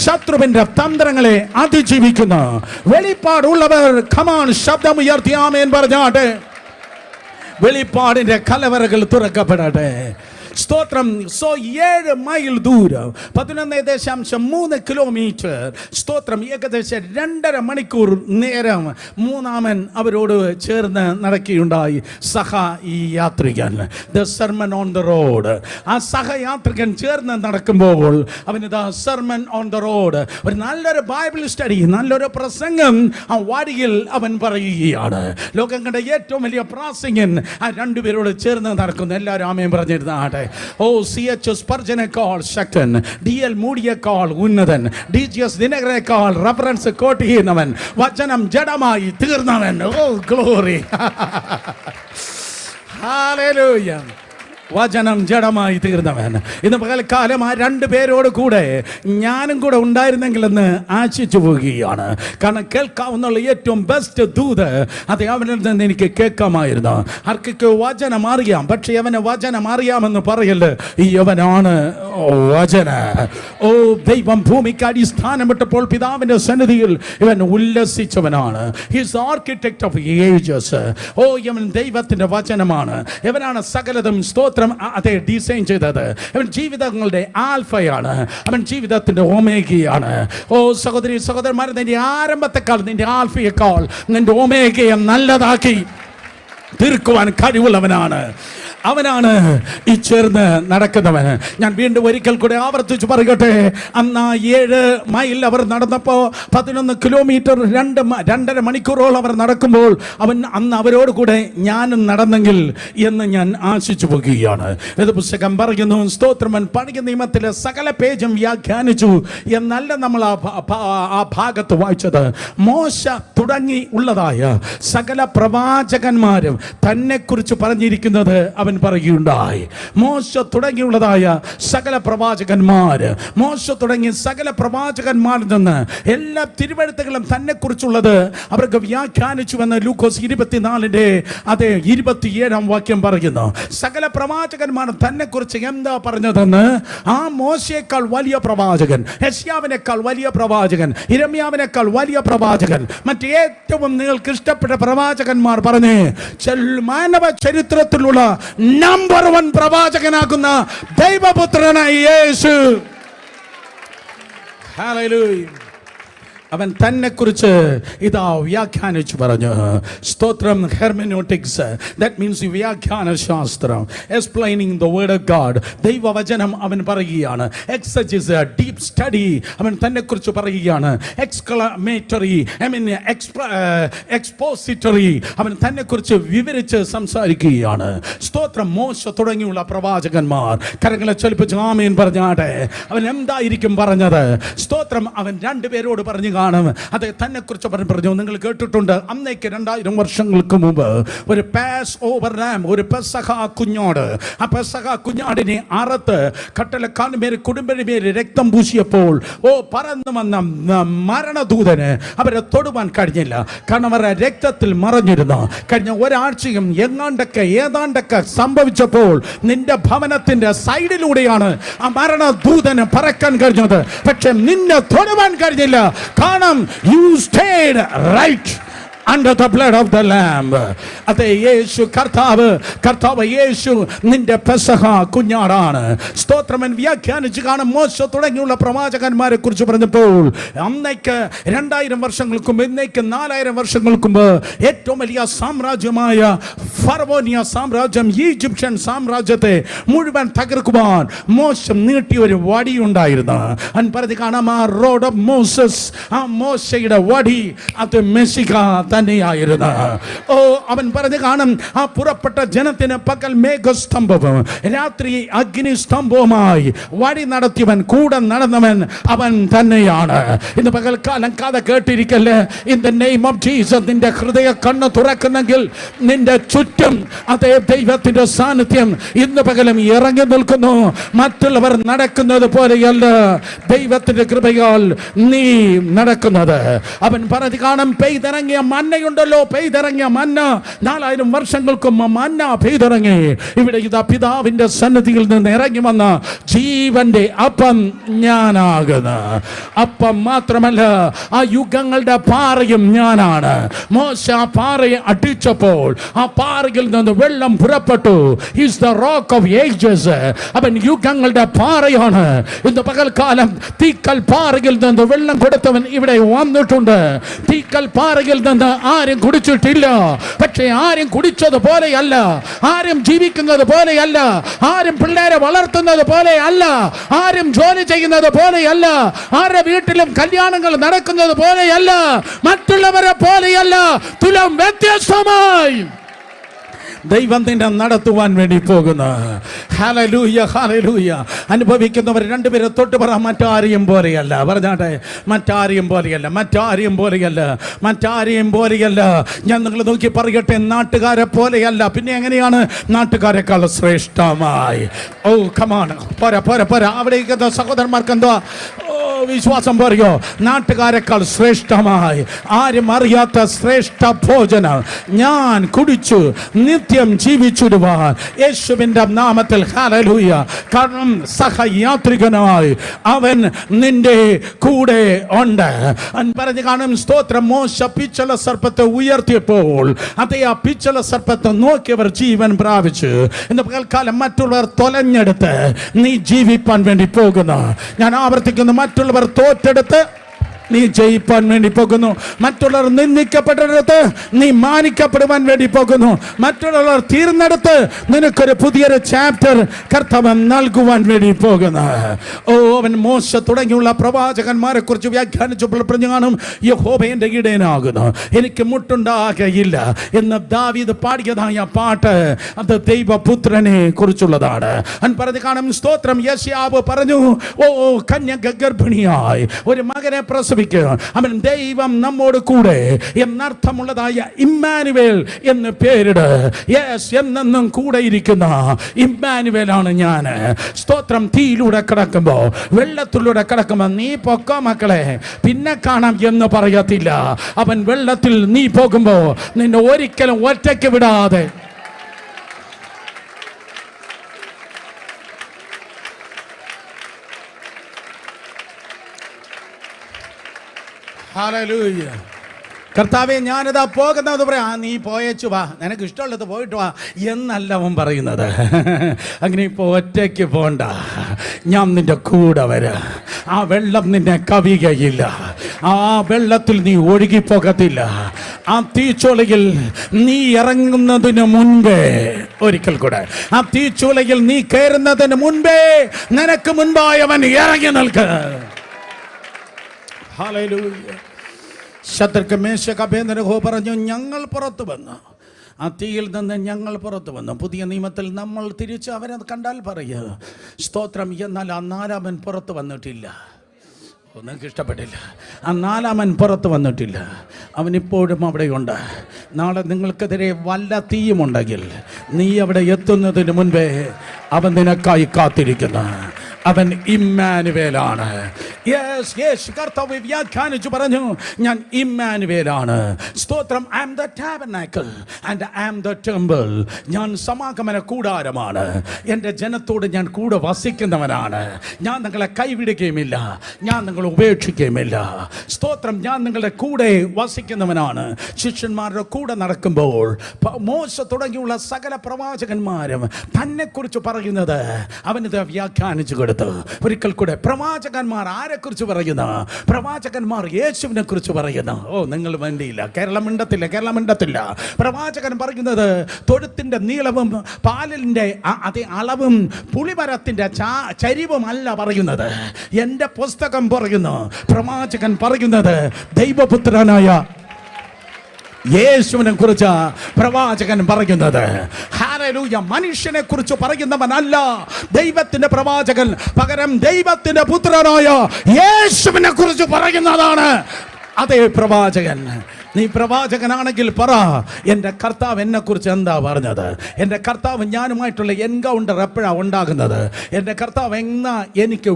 ശത്രുവിന്റെ തന്ത്രങ്ങളെ അതിജീവിക്കുന്നു. വെളിപ്പാടുള്ളവർ കമാൺ ശബ്ദമുയർത്തി ആമേൻ പറഞ്ഞാട്ടെ. വെളിപ്പാടിന്റെ കലവറകൾ തുറക്കപ്പെടട്ടെ. സ്തോത്രം. 7 മൈൽ ദൂരം, 11.3 കിലോമീറ്റർ. സ്തോത്രം. ഏകദേശം 2.5 മണിക്കൂർ നേരം മൂന്നാമൻ അവരോട് ചേർന്ന് നടക്കുകയുണ്ടായി. ഈ യാത്രികൻ, the sermon on the road. ആ സഹയാത്രികൻ ചേർന്ന് നടക്കുമ്പോൾ അവന് സർമൺ ഓൺ ദ റോഡ്, ഒരു നല്ലൊരു ബൈബിൾ സ്റ്റഡി, നല്ലൊരു പ്രസംഗം ആ വഴിയിൽ അവൻ പറയുകയാണ്. ലോകം കണ്ട ഏറ്റവും വലിയ പ്രാസംഗൻ ആ രണ്ടുപേരോട് ചേർന്ന് നടക്കുന്നു. എല്ലാവരും ആമേൻ പറഞ്ഞിരുന്നാട്ടെ. ഓ, CH സ്പർജനേക്കാൾ ശക്തൻ, DL മൂഡിയേക്കാൾ ഉന്നതൻ, DGS ദിനകരേക്കാൾ റഫറൻസ് കോട്ട് ചെയ്യുന്നവൻ, വചനം ജഡമായി തീർന്നവൻ. ഓ ഗ്ലോറി. ഹല്ലേലൂയ. വചനം ജഡമായി തീർന്നവൻ. ഇന്ന് പകൽക്കാലം ആ രണ്ടു പേരോട് കൂടെ ഞാനും കൂടെ ഉണ്ടായിരുന്നെങ്കിലെന്ന് ആശിച്ചു പോവുകയാണ്. കാരണം കേൾക്കാവുന്ന ഏറ്റവും ബെസ്റ്റ് ദൂത് അത് അവനിൽ നിന്ന് എനിക്ക് കേൾക്കാമായിരുന്നു. ആർക്കൊക്കെ വചനം അറിയാം, പക്ഷെ അവന് വചനം അറിയാമെന്ന് പറയല് യവനാണ് വചന. ഓ ദൈവം ഭൂമിക്ക് അടിസ്ഥാനമിട്ടപ്പോൾ പിതാവിന്റെ സന്നിധിയിൽ ഇവൻ ഉല്ലസിച്ചവനാണ്. His architect of ages. ഓ ഇവൻ ദൈവത്തിന്റെ വചനമാണ്. ഇവനാണ് സകലതും അതെ ഡിസൈൻ ചെയ്തത്. അവൻ ജീവിതങ്ങളുടെ ആൽഫയാണ്, അവൻ ജീവിതത്തിന്റെ ഒമേഗയാണ്. ഓ സഹോദരി സഹോദരന്മാരെ, നിന്റെ ആരംഭത്തെക്കാൾ നിന്റെ ആൽഫയേക്കാൾ നിന്റെ ഒമേഗയെ നല്ലതാക്കി തീർക്കുവാൻ കഴിവുള്ളവനാണ്. അവനാണ് ഈ ചേർന്ന് നടക്കുന്നവൻ. ഞാൻ വീണ്ടും ഒരിക്കൽ കൂടെ ആവർത്തിച്ച് പറയട്ടെ, അന്ന് 7 മൈൽ അവർ നടന്നപ്പോൾ 11 കിലോമീറ്റർ 2.5 മണിക്കൂറോളം അവർ നടക്കുമ്പോൾ അന്ന് അവരോട് കൂടെ ഞാനും നടന്നെങ്കിൽ എന്ന് ഞാൻ ആശിച്ചു പോകുകയാണ്. ഇത് പുസ്തകം പറയുന്നു, സ്തോത്രമൻ പഴയ നിയമത്തിലെ സകല പേജും വ്യാഖ്യാനിച്ചു എന്നല്ല നമ്മൾ ആ ഭാഗത്ത് വായിച്ചത്. മോശ തുടങ്ങി ഉള്ളതായ സകല പ്രവാചകന്മാരും തന്നെ കുറിച്ച് പറഞ്ഞിരിക്കുന്നത് അവൻ പറയുകയുണ്ടായി. മോശ തുടങ്ങിയുള്ളതായ സകല പ്രവാചകന്മാര്, മോശ തുടങ്ങിയ സകല പ്രവാചകന്മാരിൽ നിന്ന് എല്ലാ തിരുവെഴുത്തുകളും തന്നെ കുറിച്ചുള്ളത് അവർക്ക് വ്യാഖ്യാനിച്ചുവെന്ന് ലൂക്കോസ് 24 അതെ 27 വാക്യം പറയുന്നു. സകല പ്രവാചകന്മാരും തന്നെ കുറിച്ച് എന്താ പറഞ്ഞതെന്ന്, ആ മോശയേക്കാൾ വലിയ പ്രവാചകൻ, യെശയ്യാവിനേക്കാൾ വലിയ പ്രവാചകൻ, യിരെമ്യാവിനേക്കാൾ വലിയ പ്രവാചകൻ, മറ്റേറ്റവും നിങ്ങൾക്ക് ഇഷ്ടപ്പെട്ട പ്രവാചകന്മാർ പറഞ്ഞ് മാനവ ചരിത്രത്തിലുള്ള നമ്പർ 1 പ്രവാചകനാകുന്ന ദൈവപുത്രനായ യേശു. ഹല്ലേലൂയ. അവൻ തന്നെ കുറിച്ച് ഇതാ വ്യാഖ്യാനിച്ചു പറഞ്ഞു. സ്തോത്രം. ഹെർമെനോട്ടിക്സ്, ദാറ്റ് മീൻസ് വ്യാഖ്യാന ശാസ്ത്രം, explaining the word of God. ദൈവവചനം അവൻ പറയുകയാണ്. എക്സജസ്, ഡീപ് സ്റ്റഡി അവൻ തന്നെ കുറിച്ച് പറയുകയാണ്. എക്സ്ക്ലമേറ്ററി, ഐ മീൻ എക്സ്പോസിറ്ററി അവൻ തന്നെ കുറിച്ച് വിവരിച്ച് സംസാരിക്കുകയാണ്. സ്തോത്രം. മോശ തുടങ്ങിയുള്ള പ്രവാചകന്മാർ കരങ്ങളെ ചലിപ്പിച്ച് ആമേൻ പറഞ്ഞാട്ടെ. അവൻ എന്തായിരിക്കും പറഞ്ഞത്? സ്തോത്രം. അവൻ 2 പേരോട് പറഞ്ഞു കാണും. അത് തന്നെ കുറിച്ച് പറഞ്ഞു. നിങ്ങൾ കേട്ടിട്ടുണ്ട്, അന്നേക്ക് 2000 വർഷങ്ങൾക്ക് മുമ്പ് ഒരു പാസ് ഓവർ ലാം, ഒരു പെസഹ കുഞ്ഞാട്, ആ പെസഹ കുഞ്ഞാടിനെ അറുത്ത് കട്ടലക്കാനുമേൽ കുടുംബിനുമേൽ രക്തം പൂശിയപ്പോൾ പറന്നു വന്ന മരണദൂതന് അവരെ തൊടുവാൻ കഴിഞ്ഞില്ല. കാരണം അവരുടെ രക്തത്തിൽ മറഞ്ഞിരുന്നു. കഴിഞ്ഞ ഒരാഴ്ചയും ഏതാണ്ടൊക്കെ സംഭവിച്ചപ്പോൾ നിന്റെ ഭവനത്തിന്റെ സൈഡിലൂടെയാണ് ആ മരണദൂതന് പറക്കാൻ കഴിഞ്ഞത്. പക്ഷെ നിന്നെ തൊടുവാൻ കഴിഞ്ഞില്ല. കാരണം you stayed right under the blood of the lamb. അതെ, യേശു കർത്താവ് യേശു നിന്റെ പെസഹ കുഞ്ഞാടാണ്. സ്തോത്രമൻ വ്യാഖ്യാനിച്ച് കാണും. മോശ തുടങ്ങിയുള്ള പ്രവാചകന്മാരെ കുറിച്ച് പറഞ്ഞപ്പോൾ അന്നേക്ക് 2000 വർഷങ്ങൾക്ക് മുമ്പ്, ഇന്നേക്ക് 4000 വർഷങ്ങൾക്ക് മുമ്പ് ഏറ്റവും വലിയ സാമ്രാജ്യമായ ഫറവോനിയ സാമ്രാജ്യം, ഈജിപ്ഷ്യൻ സാമ്രാജ്യത്തെ മുഴുവൻ തകർക്കുവാൻ മോശ നീട്ടിയ ഒരു വടിയുണ്ടായിരുന്നു. അവൻ പറഞ്ഞ് കാണാം, ആ റോഡ് ഓഫ് മോസസ്, ആ മോശയുടെ വടി അത് മെസ്സിഹ തന്നെയായിരുന്നു. അവൻ പറഞ്ഞു കാണും, ആ പുറപ്പെട്ട ജനത്തിന് പകൽ മേഘസ്തംഭവും രാത്രി അഗ്നിസ്തംഭവുമായി വഴി നടത്തിയവൻ, കൂടെ നടന്നവൻ അവൻ തന്നെയാണ്. ഇന്ന് പകൽക്കാലം കഥ കേട്ടിരിക്കല്ലേ. In the name of Jesus നിന്റെ ഹൃദയ കണ്ണ് തുറക്കുന്നെങ്കിൽ നിന്റെ ചുറ്റും അതേ ദൈവത്തിന്റെ സാന്നിധ്യം ഇന്ന് പകലും ഇറങ്ങി നിൽക്കുന്നു. മറ്റുള്ളവർ നടക്കുന്നത് പോലെയല്ല ദൈവത്തിന്റെ കൃപയാൽ നീ നടക്കുന്നത്. അവൻ പറഞ്ഞു കാണും, പെയ്തിറങ്ങിയ മന്നയുണ്ടല്ലോ, പെയ്തിറങ്ങിയ മന്ന 4000 വർഷങ്ങൾക്കും മന്ന പെയ്തിറങ്ങി. ഇവിടെ ഇതാ പിതാവിന്റെ സന്നിധിയിൽ നിന്ന് ഇറങ്ങി വന്ന ജീവന്റെ അപ്പം ഞാനാകുന്നു. അപ്പം മാത്രമല്ല, ആ യുഗങ്ങളുടെ പാറയും ഞാനാണ്. മോശ ആ പാറയെ അടിച്ചപ്പോൾ ആ പാറയിൽ നിന്ന് വെള്ളം പുറപ്പെട്ടു. Is the rock of ages. അവൻ യുഗങ്ങളുടെ പാറയാണ്. ഇന്ന് പകൽക്കാലം തീക്കൽ പാറയിൽ നിന്ന് വെള്ളം കൊടുത്തവൻ ഇവിടെ വന്നിട്ടുണ്ട്. തീക്കൽ പാറയിൽ നിന്ന് ആരും കുടിച്ചിട്ടില്ല. പക്ഷേ ആരും കുടിച്ചത് പോലെയല്ല, ആരും ജീവിക്കുന്നത് പോലെയല്ല, ആരും പിള്ളേരെ വളർത്തുന്നത് പോലെയല്ല, ആരും ജോലി ചെയ്യുന്നത് പോലെയല്ല, ആരുടെ വീട്ടിലും കല്യാണങ്ങൾ നടക്കുന്നത് പോലെയല്ല, മറ്റുള്ളവരെ പോലെയല്ല, തുലം വ്യത്യസ്തമായി ദൈവം നിന്നെ നടത്തുവാൻ വേണ്ടി പോകുന്നു. Hallelujah, hallelujah. അനുഭവിക്കുന്നവർ രണ്ടുപേരും തൊട്ട് പറ, മറ്റാരെയും പോലെയല്ല. പറഞ്ഞാട്ടെ, മറ്റാരെയും പോലെയല്ല, മറ്റാരെയും പോലെയല്ല, മറ്റാരെയും പോലെയല്ല. ഞാൻ നിങ്ങൾ നോക്കി പറയട്ടെ, നാട്ടുകാരെ പോലെയല്ല. പിന്നെ എങ്ങനെയാണ്? നാട്ടുകാരെക്കാൾ ശ്രേഷ്ഠമായി. ഓ കമാണ്, പോരാ പോരാ പോരാ. അവിടേക്ക് സഹോദരന്മാർക്ക് എന്തോ വിശ്വാസം പറയോ? നാട്ടുകാരെക്കാൾ ശ്രേഷ്ഠമായി, ആരും അറിയാത്ത ശ്രേഷ്ഠ ഭോജനം ഞാൻ കുടിച്ചു നിത്യം ജീവിച്ചിടുവാൻ യേശുവിൻ്റെ നാമത്തിൽ. ഹല്ലേലൂയ. കാരണം സഹയാത്രികനായി അവൻ നിന്റെ കൂടെ ഉണ്ട്. അവൻ പറഞ്ഞു കാണും, സ്തോത്രം. മോശ പിച്ചള സർപ്പത്തെ ഉയർത്തിയപ്പോൾ അതേ ആ പിച്ചള സർപ്പത്തെ നോക്കിയവർ ജീവൻ പ്രാപിച്ചു. ഇന്ന് പകൽക്കാലം മറ്റുള്ളവർ തൊലഞ്ഞെടുത്ത് നീ ജീവിപ്പാൻ വേണ്ടി പോകുന്നു. ഞാൻ ആവർത്തിക്കുന്നു, മറ്റുള്ളവർ തോറ്റെടുത്ത് നീ ജയിപ്പാൻ വേണ്ടി പോകുന്നു. മറ്റുള്ളവർ നിന്ദിക്കപ്പെട്ടിടത്ത് നീ മാനിക്കപ്പെടുവാൻ വേണ്ടി പോകുന്നു. മറ്റുള്ളവർ തീർന്നെടുത്ത് നിനക്കൊരു പുതിയൊരു ചാപ്റ്റർ കർത്താവ് നൽകുവാൻ വേണ്ടി പോകുന്നു. ഓ, അവൻ മോശ തുടങ്ങിയുള്ള പ്രവാചകന്മാരെ കുറിച്ച് വ്യാഖ്യാനിച്ചപ്പോൾ പറഞ്ഞു കാണും, യഹോവ എൻ്റെ ഇടയനാകുന്നു, എനിക്ക് മുട്ടുണ്ടാകയില്ല എന്ന് ദാവീദ് പാടിയതായ പാട്ട് അത് ദൈവപുത്രനെ കുറിച്ചുള്ളതാണ്. അവൻ പറഞ്ഞു കാണും, സ്തോത്രം. യെശയ്യാവ് പറഞ്ഞു, ഓ കന്യക ഗർഭിണിയായി ഒരു മകനെ പ്രസവിക്കും, അവൻ ദൈവം നമ്മോട് കൂടെ എന്നർത്ഥമുള്ളതായ ഇമ്മാനുവേൽ എന്ന് പേരിട്. യെസ്, എന്നെന്നും കൂടെ ഇരിക്കുന്ന ഇമ്മാനുവേലാണ് ഞാൻ. സ്തോത്രം. തീയിലൂടെ കിടക്കുമ്പോ, വെള്ളത്തിലൂടെ കിടക്കുമ്പോ നീ പൊക്കോ മക്കളെ, പിന്നെ കാണാം എന്ന് പറയത്തില്ല. അവൻ വെള്ളത്തിൽ നീ പോകുമ്പോ നിന്നെ ഒരിക്കലും ഒറ്റയ്ക്ക് വിടാതെ ഹല്ലേലൂയ. കർത്താവേ, ഞാനിതാ പോകുന്നത് പറയാം. നീ പോയച്ചു വാ, നിനക്ക് ഇഷ്ടമുള്ളത് പോയിട്ട് വാ എന്നല്ല അവൻ പറയുന്നത്. അങ്ങനെ ഇപ്പോൾ ഒറ്റയ്ക്ക് പോണ്ട, ഞാൻ നിന്റെ കൂടെ വരാം. ആ വെള്ളം നിന്നെ കവികയില്ല, ആ വെള്ളത്തിൽ നീ ഒഴുകിപ്പോകത്തില്ല. ആ തീച്ചൂളയിൽ നീ ഇറങ്ങുന്നതിന് മുൻപേ, ഒരിക്കൽ കൂടെ, ആ തീച്ചൂളയിൽ നീ കയറുന്നതിന് മുൻപേ നിനക്ക് മുൻപായി അവൻ ഇറങ്ങി നിൽക്ക. ഹല്ലേലൂയ. ശദ്രക്ക്, മേശക്ക്, അബേദ്നെഗോ പറഞ്ഞു, ഞങ്ങൾ പുറത്തു വന്നു, ആ തീയിൽ നിന്ന് ഞങ്ങൾ പുറത്തു വന്നു. പുതിയ നിയമത്തിൽ നമ്മൾ തിരിച്ച് അവരെ കണ്ടാൽ പറയുക, സ്തോത്രം. എന്നാൽ ആ നാലാമൻ പുറത്ത് വന്നിട്ടില്ല. നിങ്ങൾക്ക് ഇഷ്ടപ്പെട്ടില്ല? ആ നാലാമൻ പുറത്ത് വന്നിട്ടില്ല. അവനിപ്പോഴും അവിടെയുണ്ട്. നാളെ നിങ്ങൾക്കെതിരെ വല്ല തീയുമുണ്ടെങ്കിൽ നീ അവിടെ എത്തുന്നതിന് മുൻപേ അവൻ നിനക്കായി കാത്തിരിക്കുന്നു. അവൻ ഇമ്മാനുവേലാണ്. Yes yes. കർത്താവ് വ്യാഖ്യാനിച്ചു പറഞ്ഞു, ഞാൻ ഇമ്മാനുവേലാണ്. സ്തോത്രം. I am the tabernacle and I am the temple. ഞാൻ സമാഗമന കൂടാരമാണ്. എൻ്റെ ജനത്തോട് ഞാൻ കൂടെ വസിക്കുന്നവനാണ്. ഞാൻ നിങ്ങളെ കൈവിടുകയുമില്ല, ഞാൻ നിങ്ങളെ ഉപേക്ഷിക്കുകയുമില്ല. സ്തോത്രം. ഞാൻ നിങ്ങളുടെ കൂടെ വസിക്കുന്നവനാണ്. ശിഷ്യന്മാരുടെ കൂടെ നടക്കുമ്പോൾ മോശ തുടങ്ങിയുള്ള സകല പ്രവാചകന്മാരും തന്നെക്കുറിച്ച് പറയുന്നത് അവനിത് വ്യാഖ്യാനിച്ചു കൊടുത്തു. ഒരിക്കൽ കൂടെ, പ്രവാചകന്മാർ ആരെക്കുറിച്ച് പറയുന്ന? പ്രവാചകന്മാർ യേശുവിനെ കുറിച്ച് പറയുന്ന. ഓ, നിങ്ങൾ വേണ്ടിയില്ല, കേരളം മിണ്ടത്തില്ല. പ്രവാചകൻ പറയുന്നത് തൊഴുത്തിന്റെ നീളവും പാലിന്റെ അതേ അളവും പുളിമരത്തിന്റെ ചരിവും അല്ല പറയുന്നത്. എൻ്റെ പുസ്തകം പറയുന്നു, പ്രവാചകൻ പറയുന്നത് ദൈവപുത്രനായ യേശുവിനെ കുറിച്ച് പ്രവാചകൻ പറയുന്നത്. ഹല്ലേലൂയ. മനുഷ്യനെ കുറിച്ച് പറയുന്നവനല്ല ദൈവത്തിന്റെ പ്രവാചകൻ, പകരം ദൈവത്തിന്റെ പുത്രനായ യേശുവിനെ കുറിച്ച് പറയുന്നതാണ് അതേ പ്രവാചകൻ. നീ പ്രവാചകനാണെങ്കിൽ പറ, എൻ്റെ കർത്താവ് എന്നെക്കുറിച്ച് എന്താ പറഞ്ഞത്? എൻ്റെ കർത്താവ് ഞാനുമായിട്ടുള്ള എൻകൗണ്ടർ എപ്പോഴാണ് ഉണ്ടാകുന്നത്? എൻ്റെ കർത്താവ് എന്നാ എനിക്ക്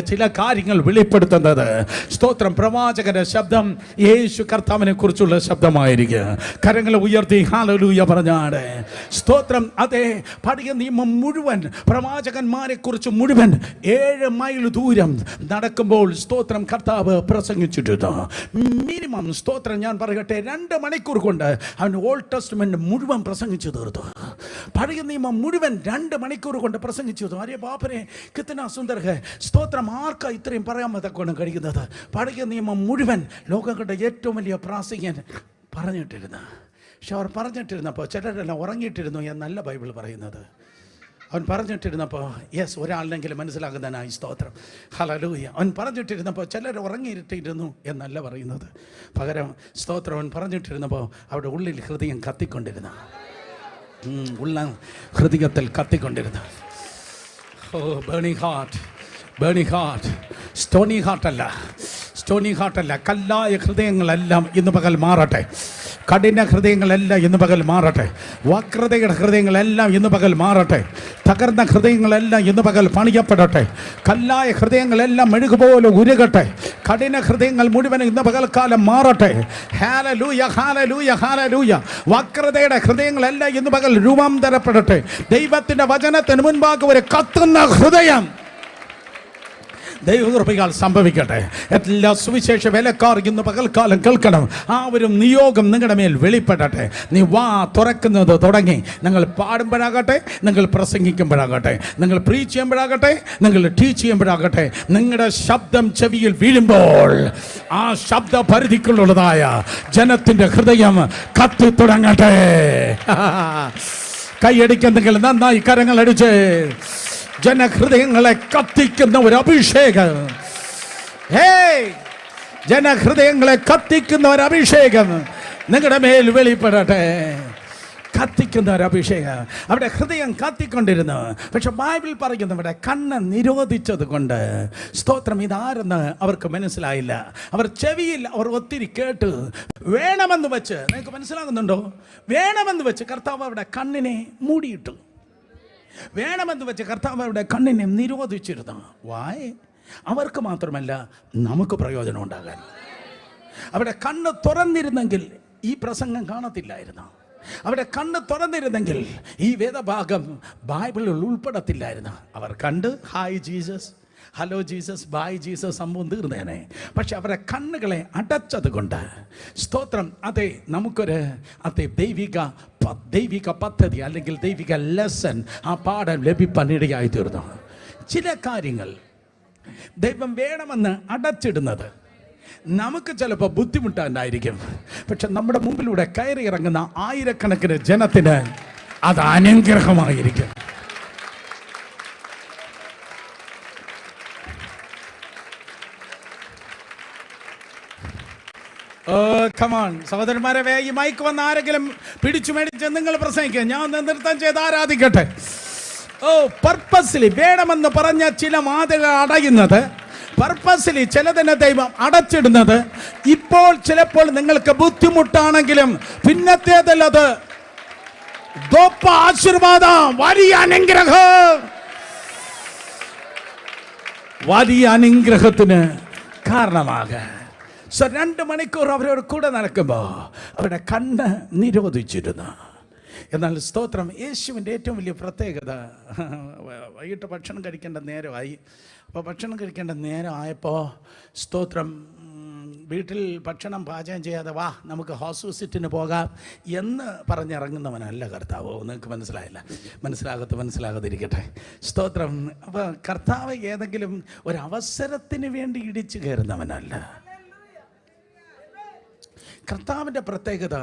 ചില കാര്യങ്ങൾ വെളിപ്പെടുത്തുന്നത്? സ്തോത്രം. പ്രവാചകന്റെ ശബ്ദം യേശു കർത്താവിനെ കുറിച്ചുള്ള ശബ്ദമായിരിക്കുക. കരങ്ങൾ ഉയർത്തി ഹല്ലേലൂയ പറഞ്ഞാണ്. സ്തോത്രം. അതെ, പഴയ നിയമം മുഴുവൻ പ്രവാചകന്മാരെ കുറിച്ച് മുഴുവൻ 7 മൈൽ ദൂരം നടക്കുമ്പോൾ സ്തോത്രം കർത്താവ് പ്രസംഗിച്ചിട്ടുണ്ട്. മിനിമം സ്തോത്രം ഞാൻ പറയട്ടെ 2 മണിക്കൂർ കൊണ്ട് അവൻ ഓൾഡ് ടെസ്റ്റ്മെന്റ് മുഴുവൻ പ്രസംഗിച്ചു തീർത്തു. പഴയ നിയമം മുഴുവൻ 2 മണിക്കൂർ കൊണ്ട് പ്രസംഗിച്ചു തീർത്തു. അരേ ബാപ്പരെ, കിത്തന സുന്ദർ ഹേ. സ്തോത്രം. ആർക്കാ ഇത്രയും പറയാൻ കൊണ്ട് കഴിയുന്നത്? പഴയ നിയമം മുഴുവൻ ലോകം കണ്ട ഏറ്റവും വലിയ പ്രാസംഗികൻ പറഞ്ഞിട്ടിരുന്നു. പക്ഷെ അവർ പറഞ്ഞിട്ടിരുന്നപ്പോൾ ചിലരെല്ലാം ഉറങ്ങിയിട്ടിരുന്നു എന്നല്ല ബൈബിൾ പറയുന്നത്. അവൻ പറഞ്ഞിട്ടിരുന്നപ്പോൾ, യെസ്, ഒരാളിനെങ്കിലും മനസ്സിലാകുന്നതിനായി സ്തോത്രം. ഹല്ലേലൂയ. അവൻ പറഞ്ഞിട്ടിരുന്നപ്പോൾ ചിലർ ഉറങ്ങിയിട്ടിരുന്നു എന്നല്ല പറയുന്നത്. പകരം സ്തോത്രം, അവൻ പറഞ്ഞിട്ടിരുന്നപ്പോൾ അവിടെ ഉള്ളിൽ ഹൃദയം കത്തിക്കൊണ്ടിരുന്നു. ഉള്ള ഹൃദയത്തിൽ കത്തിക്കൊണ്ടിരുന്നു. Oh burning heart, burning heart. Stony ഹാർട്ടല്ല, സ്റ്റോണി ഹാർട്ടല്ല. കല്ലായ ഹൃദയങ്ങളെല്ലാം ഇന്ന് പകൽ മാറട്ടെ. കഠിന ഹൃദയങ്ങളെല്ലാം ഇന്ന് പകൽ മാറട്ടെ. വക്രതയുടെ ഹൃദയങ്ങളെല്ലാം ഇന്ന് പകൽ മാറട്ടെ. തകർന്ന ഹൃദയങ്ങളെല്ലാം ഇന്ന് പകൽ പണിയപ്പെടട്ടെ. കല്ലായ ഹൃദയങ്ങളെല്ലാം മെഴുകുപോലെ ഉരുകട്ടെ. കഠിന ഹൃദയങ്ങൾ മുഴുവൻ ഇന്ന് പകൽക്കാലം മാറട്ടെ. Hallelujah, hallelujah, hallelujah. വക്രതയുടെ ഹൃദയങ്ങളെല്ലാം ഇന്ന് പകൽ രൂപാന്തരപ്പെടട്ടെ. ദൈവത്തിൻ്റെ വചനത്തിന് മുൻപാകെ ഒരു കത്തുന്ന ഹൃദയം ദൈവകൃപയാൽ സംഭവിക്കട്ടെ. എല്ലാ സുവിശേഷ വേലക്കാർ ഇന്ന് പകൽക്കാലം കേൾക്കണം. ആ ഒരു നിയോഗം നിങ്ങളുടെ മേൽ വെളിപ്പെടട്ടെ. നീ വാ തുറക്കുന്നത് തുടങ്ങി. നിങ്ങൾ പാടുമ്പോഴാകട്ടെ, നിങ്ങൾ പ്രസംഗിക്കുമ്പോഴാകട്ടെ, നിങ്ങൾ പ്രീച്ച് ചെയ്യുമ്പോഴാകട്ടെ, നിങ്ങൾ ടീച്ച് ചെയ്യുമ്പോഴാകട്ടെ, നിങ്ങളുടെ ശബ്ദം ചെവിയിൽ വീഴുമ്പോൾ ആ ശബ്ദ പരിധിക്കുള്ളതായ ജനത്തിൻ്റെ ഹൃദയം കത്തി തുടങ്ങട്ടെ. കൈയടിക്കുന്നെങ്കിൽ നന്നായി കരങ്ങളടിച്ച് ജനഹൃദയങ്ങളെ കത്തിക്കുന്ന ഒരു അഭിഷേകം. ജനഹൃദയങ്ങളെ കത്തിക്കുന്ന ഒരു അഭിഷേകം നിങ്ങളുടെ മേൽ വെളിപ്പെടട്ടെ. കത്തിക്കുന്ന ഒരു അഭിഷേകം. അവിടെ ഹൃദയം കത്തിക്കൊണ്ടിരുന്നു. പക്ഷെ ബൈബിൾ പറയുന്നു ഇവിടെ കണ്ണ് നിരോധിച്ചത് കൊണ്ട് സ്തോത്രം ഇതാരെന്ന് അവർക്ക് മനസ്സിലായില്ല. അവർ ചെവിയിൽ അവർ ഒത്തിരി കേട്ട് വേണമെന്ന് വെച്ച്, നിങ്ങൾക്ക് മനസ്സിലാകുന്നുണ്ടോ? വേണമെന്ന് വെച്ച് കർത്താവ് അവിടെ കണ്ണിനെ മൂടിയിട്ടു. വേണമെന്ന് വെച്ച് കർത്താവ് അവിടെ കണ്ണിനെ നിരോധിച്ചിരുന്നു. വായ് അവർക്ക് മാത്രമല്ല നമുക്ക് പ്രയോജനം ഉണ്ടാകാൻ. അവിടെ കണ്ണ് തുറന്നിരുന്നെങ്കിൽ ഈ പ്രസംഗം കാണത്തില്ലായിരുന്നു. അവിടെ കണ്ണ് തുറന്നിരുന്നെങ്കിൽ ഈ വേദഭാഗം ബൈബിളിൽ ഉൾപ്പെടത്തില്ലായിരുന്നു. അവർ കണ്ട് hi Jesus, hello Jesus, bye Jesus സംഭവം തീർന്നേനെ. പക്ഷെ അവരെ കണ്ണുകളെ അടച്ചത് കൊണ്ട് സ്തോത്രം അതെ നമുക്കൊരു ദൈവിക പദ്ധതി അല്ലെങ്കിൽ ദൈവിക ലെസൺ ആ പാഠം ലഭിക്കാൻ ഇടയായി തീർന്നു. ചില കാര്യങ്ങൾ ദൈവം വേണമെന്ന് അടച്ചിടുന്നത് നമുക്ക് ചിലപ്പോൾ ബുദ്ധിമുട്ടായിരിക്കും. പക്ഷെ നമ്മുടെ മുമ്പിലൂടെ കയറി ഇറങ്ങുന്ന ആയിരക്കണക്കിന് ജനത്തിന് അത് അനുഗ്രഹമായിരിക്കും. സഹോദരന്മാരെ, ഈ മൈക്ക് വന്ന് ആരെങ്കിലും പിടിച്ചു മേടിച്ച് നിങ്ങൾ പ്രസംഗിക്കുക, ഞാൻ നൃത്തം ചെയ്ത് ആരാധിക്കട്ടെ. പർപ്പസ്ലി വേണമെന്ന് പറഞ്ഞ ചില വാതിലുകൾ അടയുന്നത്, പർപ്പസ്ലി ചിലതിനെ ദൈവം അടച്ചിടുന്നത് ഇപ്പോൾ ചിലപ്പോൾ നിങ്ങൾക്ക് ബുദ്ധിമുട്ടാണെങ്കിലും പിന്നത്തേതല്ലത് ഗൊപ്പ ആശീർവാദം, വലിയ അനുഗ്രഹം, വലിയ അനുഗ്രഹത്തിന് കാരണമാകാൻ. 2 മണിക്കൂർ അവരോട് കൂടെ നടക്കുമ്പോൾ അവരുടെ കണ്ണ് നിരോധിച്ചിരുന്നു. എന്നാൽ സ്തോത്രം യേശുവിൻ്റെ ഏറ്റവും വലിയ പ്രത്യേകത, വൈകിട്ട് ഭക്ഷണം കഴിക്കേണ്ട നേരമായി. അപ്പോൾ ഭക്ഷണം കഴിക്കേണ്ട നേരമായപ്പോൾ സ്തോത്രം വീട്ടിൽ ഭക്ഷണം പാചകം ചെയ്യാതെ വാ നമുക്ക് ഹോസ്പിറ്റലിന് പോകാം എന്ന് പറഞ്ഞിറങ്ങുന്നവനല്ല കർത്താവ്. നിങ്ങൾക്ക് മനസ്സിലായില്ല? മനസ്സിലാകാതിരിക്കട്ടെ. സ്തോത്രം. അപ്പോൾ കർത്താവ് ഏതെങ്കിലും ഒരവസരത്തിന് വേണ്ടി ഇടിച്ചു കയറുന്നവനല്ല. കർത്താവിൻ്റെ പ്രത്യേകത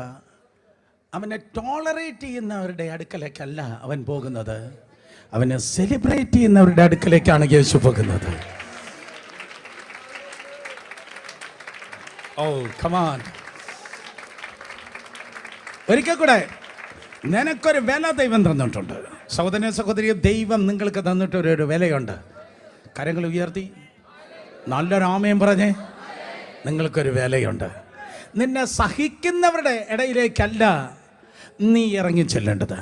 അവനെ ടോളറേറ്റ് ചെയ്യുന്നവരുടെ അടുക്കലേക്കല്ല അവൻ പോകുന്നത്, അവനെ സെലിബ്രേറ്റ് ചെയ്യുന്നവരുടെ അടുക്കലേക്കാണ് യേശു പോകുന്നത്. Oh come on. ഒരിക്കൽ കൂടെ നിനക്കൊരു വില ദൈവം തന്നിട്ടുണ്ട്. സഹോദരനെ സഹോദരി, ദൈവം നിങ്ങൾക്ക് തന്നിട്ടൊരു വിലയുണ്ട്. കരങ്ങൾ ഉയർത്തി നല്ലൊരു ആമയും പറഞ്ഞേ. നിങ്ങൾക്കൊരു വിലയുണ്ട്. നിന്നെ സഹിക്കുന്നവരുടെ ഇടയിലേക്കല്ല നീ ഇറങ്ങി ചെല്ലേണ്ടത്.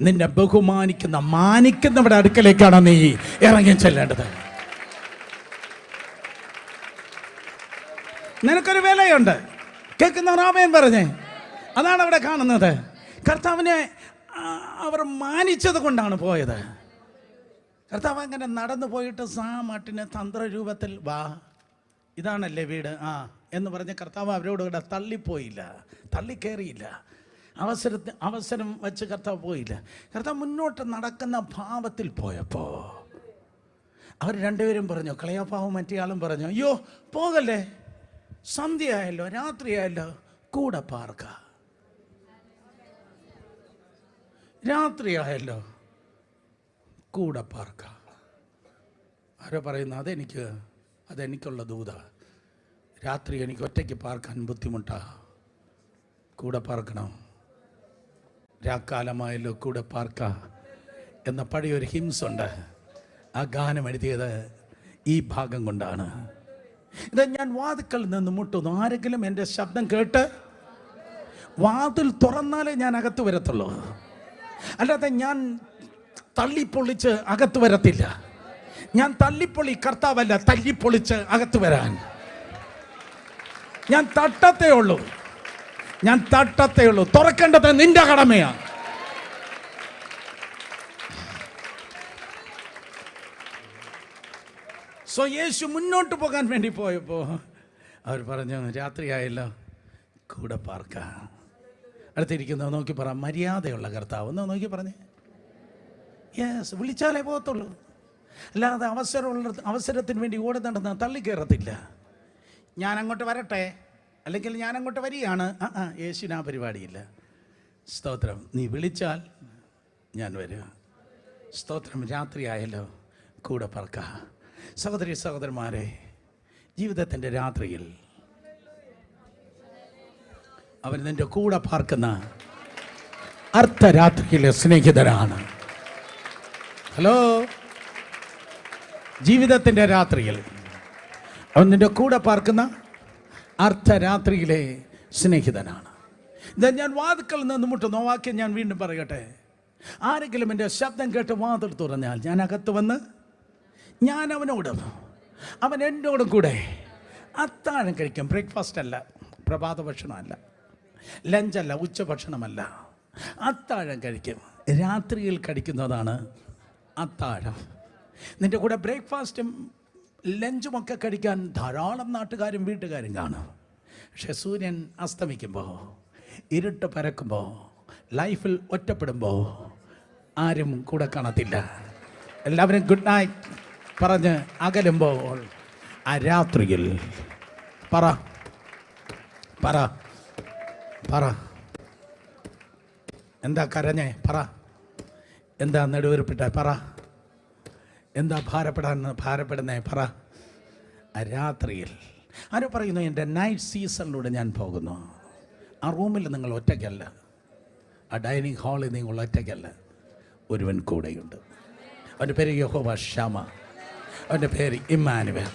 നിന്നെ ബഹുമാനിക്കുന്ന മാനിക്കുന്നവരുടെ അടുക്കലേക്കാണ് നീ ഇറങ്ങി ചെല്ലേണ്ടത്. നിനക്കൊരു വിലയുണ്ട്. കേൾക്കുന്ന ആമേൻ പറഞ്ഞേ. അതാണ് അവിടെ കാണുന്നത്. കർത്താവിനെ അവർ മാനിച്ചത് കൊണ്ടാണ് പോയത്. കർത്താവ് അങ്ങനെ നടന്നു പോയിട്ട് സാമാട്ടിന് തന്ത്രരൂപത്തിൽ വാ, ഇതാണല്ലേ വീട് എന്ന് പറഞ്ഞ് കർത്താവ് അവരോട് ഇവിടെ തള്ളിപ്പോയില്ല, തള്ളിക്കയറിയില്ല. അവസരം വെച്ച് കർത്താവ് പോയില്ല. കർത്താവ് മുന്നോട്ട് നടക്കുന്ന ഭാവത്തിൽ പോയപ്പോൾ അവർ രണ്ടുപേരും പറഞ്ഞു, ക്ലെയോപ്പാവും മറ്റേയാളും പറഞ്ഞു, അയ്യോ പോകല്ലേ, സന്ധ്യയായല്ലോ, രാത്രിയായല്ലോ, കൂടെ പാർക്ക. രാത്രിയായല്ലോ, കൂടെ പാർക്ക. ആരോ പറയുന്നു, അതെനിക്കുള്ള ദൂത. രാത്രി എനിക്ക് ഒറ്റയ്ക്ക് പാർക്കാൻ ബുദ്ധിമുട്ടാ, കൂടെ പാർക്കണം. രാക്കാലമായല്ലോ കൂടെ പാർക്ക എന്ന പഴയൊരു ഹിംസുണ്ട്. ആ ഗാനം എഴുതിയത് ഈ ഭാഗം കൊണ്ടാണ്. ഇത് ഞാൻ വാതിക്കൽ നിന്ന് മുട്ടുന്നു. ആരെങ്കിലും എൻ്റെ ശബ്ദം കേട്ട് വാതിൽ തുറന്നാലേ ഞാൻ അകത്ത് വരത്തുള്ളൂ. അല്ലാതെ ഞാൻ തള്ളിപ്പൊളിച്ച് അകത്ത് വരത്തില്ല. ഞാൻ തള്ളിപ്പൊളി കർത്താവല്ല, തല്ലിപ്പൊളിച്ച് അകത്ത് വരാൻ ഞാൻ തട്ടത്തേ ഉള്ളൂ. ഞാൻ തട്ടത്തേ ഉള്ളൂ. തുറക്കേണ്ടത് നിന്റെ കടമയാണ്. സോ യേശു മുന്നോട്ട് പോകാൻ വേണ്ടി പോയപ്പോൾ അവർ പറഞ്ഞു, രാത്രിയായല്ലോ, കൂടെ പാർക്കാം. അടുത്തിരിക്കുന്നത് നോക്കി പറ, മര്യാദയുള്ള കർത്താവ്. ഒന്ന് നോക്കി പറഞ്ഞേ. യെസ്, വിളിച്ചാലേ പോകത്തുള്ളൂ. അല്ലാതെ അവസരത്തിന് വേണ്ടി ഓടി നടന്ന് തള്ളിക്കയറത്തില്ല. ഞാൻ അങ്ങോട്ട് വരട്ടെ, അല്ലെങ്കിൽ ഞാൻ അങ്ങോട്ട് വരികയാണ്. യേശുവിന് ആ പരിപാടിയില്ല. സ്തോത്രം. നീ വിളിച്ചാൽ ഞാൻ വരിക. സ്തോത്രം. രാത്രിയായല്ലോ, കൂടെ പറക്ക. സഹോദരി സഹോദരന്മാരെ, ജീവിതത്തിൻ്റെ രാത്രിയിൽ അവൻ നിൻ്റെ കൂടെ പാർക്കുന്ന അർദ്ധരാത്രിയിലെ സ്നേഹിതരാണ്. ഹലോ, ജീവിതത്തിൻ്റെ രാത്രിയിൽ അവൻ നിൻ്റെ കൂടെ പാർക്കുന്ന അർദ്ധരാത്രിയിലെ സ്നേഹിതനാണ്. ഇതാ ഞാൻ വാതിക്കൽ നിന്ന് മുട്ടുന്നു. വാക്യം ഞാൻ വീണ്ടും പറയട്ടെ. ആരെങ്കിലും എൻ്റെ ശബ്ദം കേട്ട് വാതിൽ തുറന്നാൽ ഞാൻ അകത്ത് വന്ന് ഞാൻ അവനോടും അവൻ എന്നോടും കൂടെ അത്താഴം കഴിക്കും. ബ്രേക്ക്ഫാസ്റ്റ് അല്ല, പ്രഭാത ഭക്ഷണമല്ല, ലഞ്ചല്ല, ഉച്ചഭക്ഷണമല്ല, അത്താഴം കഴിക്കും. രാത്രിയിൽ കഴിക്കുന്നതാണ് അത്താഴം. നിൻ്റെ കൂടെ ബ്രേക്ക്ഫാസ്റ്റും ലഞ്ചുമൊക്കെ കഴിക്കാൻ ധാരാളം നാട്ടുകാരും വീട്ടുകാരും കാണും. പക്ഷെ സൂര്യൻ അസ്തമിക്കുമ്പോൾ, ഇരുട്ട് പരക്കുമ്പോൾ, ലൈഫിൽ ഒറ്റപ്പെടുമ്പോൾ ആരും കൂടെ കാണത്തില്ല. എല്ലാവരും ഗുഡ് നൈറ്റ് പറഞ്ഞ് അകലുമ്പോൾ ആ രാത്രിയിൽ പറ പറ പറ. എന്താ കരഞ്ഞേ? പറ. എന്താ നെടുവേർപ്പിട്ടേ? പറ. എന്താ ഭാരപ്പെടുന്നേ? പറ. ആ രാത്രിയിൽ ആരോ പറയുന്നു, എൻ്റെ നൈറ്റ് സീസണിലൂടെ ഞാൻ പോകുന്നു. ആ റൂമിൽ നിങ്ങൾ ഒറ്റയ്ക്കല്ല, ആ ഡൈനിങ് ഹാളിൽ നിങ്ങൾ ഒറ്റയ്ക്കല്ല, ഒരുവൻ കൂടെയുണ്ട്. അവൻ്റെ പേര് യഹോവ ഷാമ, അവൻ്റെ പേര് ഇമ്മാനുവേൽ.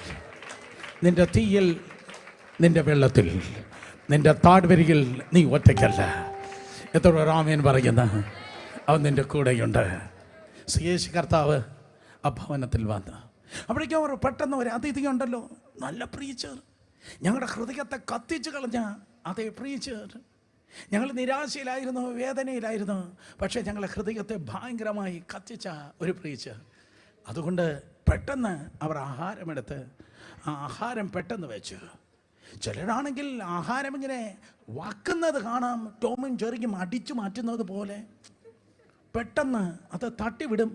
നിൻ്റെ തീയിൽ, നിൻ്റെ വെള്ളത്തിൽ, നിൻ്റെ താഴ്വരയിൽ നീ ഒറ്റയ്ക്കല്ല. എത്ര രാമൻ പറയുന്ന അവൻ നിൻ്റെ കൂടെയുണ്ട്. യേശു കർത്താവ് ആ ഭവനത്തിൽ വന്ന് അപ്പോഴേക്കും അവർ പെട്ടെന്ന് ഒരു അതിഥി ഉണ്ടല്ലോ, നല്ല പ്രീച്ചർ, ഞങ്ങളുടെ ഹൃദയത്തെ കത്തിച്ച് കളഞ്ഞ അതേ പ്രീച്ചർ. ഞങ്ങൾ നിരാശയിലായിരുന്നു, വേദനയിലായിരുന്നു, പക്ഷേ ഞങ്ങളെ ഹൃദയത്തെ ഭയങ്കരമായി കത്തിച്ച ഒരു പ്രീച്ചർ. അതുകൊണ്ട് പെട്ടെന്ന് അവർ ആഹാരമെടുത്ത് ആ ആഹാരം പെട്ടെന്ന് വെച്ചു. ചിലരാണെങ്കിൽ ആഹാരം ഇങ്ങനെ വക്കുന്നത് കാണാം, ടോമും ജെറിയും അടിച്ചു മാറ്റുന്നത് പോലെ പെട്ടെന്ന് അത് തട്ടിവിടും.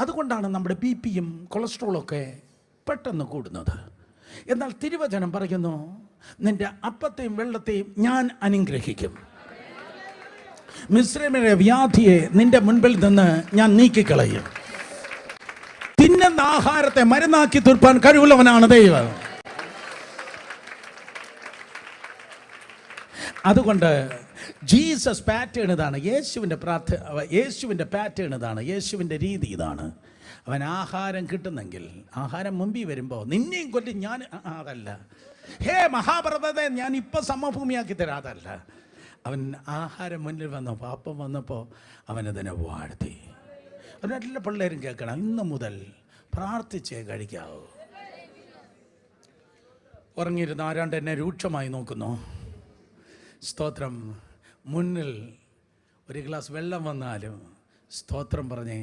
അതുകൊണ്ടാണ് നമ്മുടെ BP-യും കൊളസ്ട്രോളൊക്കെ പെട്ടെന്ന് കൂടുന്നത്. എന്നാൽ തിരുവചനം പറയുന്നു, നിന്റെ അപ്പത്തെയും വെള്ളത്തെയും ഞാൻ അനുഗ്രഹിക്കും. മിസ്രൈമിലെ വ്യാധിയെ നിന്റെ മുൻപിൽ നിന്ന് ഞാൻ നീക്കിക്കളയും. തിന്നുന്ന ആഹാരത്തെ മരുന്നാക്കി തീർപ്പാൻ കഴിവുള്ളവനാണ് ദൈവം. അതുകൊണ്ട് ജീസസ് പാറ്റേൺ ഇതാണ്. യേശുവിൻ്റെ പാറ്റേൺ ഇതാണ്. യേശുവിൻ്റെ രീതി ഇതാണ്. അവൻ ആഹാരം കിട്ടുന്നെങ്കിൽ, ആഹാരം മുമ്പിൽ വരുമ്പോൾ നിന്നെയും കൊല്ലി ഞാൻ അതല്ല, ഹേ മഹാപർവ്വതത്തെ ഞാൻ ഇപ്പോൾ സമഭൂമിയാക്കി തരാം, അതല്ല. അവൻ ആഹാരം മുന്നിൽ വന്നപ്പോൾ, അപ്പം വന്നപ്പോൾ അവനതിനെ വാഴ്ത്തി. അവരെല്ലാ പിള്ളേരും കേൾക്കണം, ഇന്ന് മുതൽ പ്രാർത്ഥിച്ചേ കഴിക്കാവൂ. ഉറങ്ങിയിരുന്ന ആരാണ്ട് എന്നെ രൂക്ഷമായി നോക്കുന്നു. സ്തോത്രം. മുന്നിൽ ഒരു ഗ്ലാസ് വെള്ളം വന്നാലും സ്തോത്രം പറഞ്ഞേ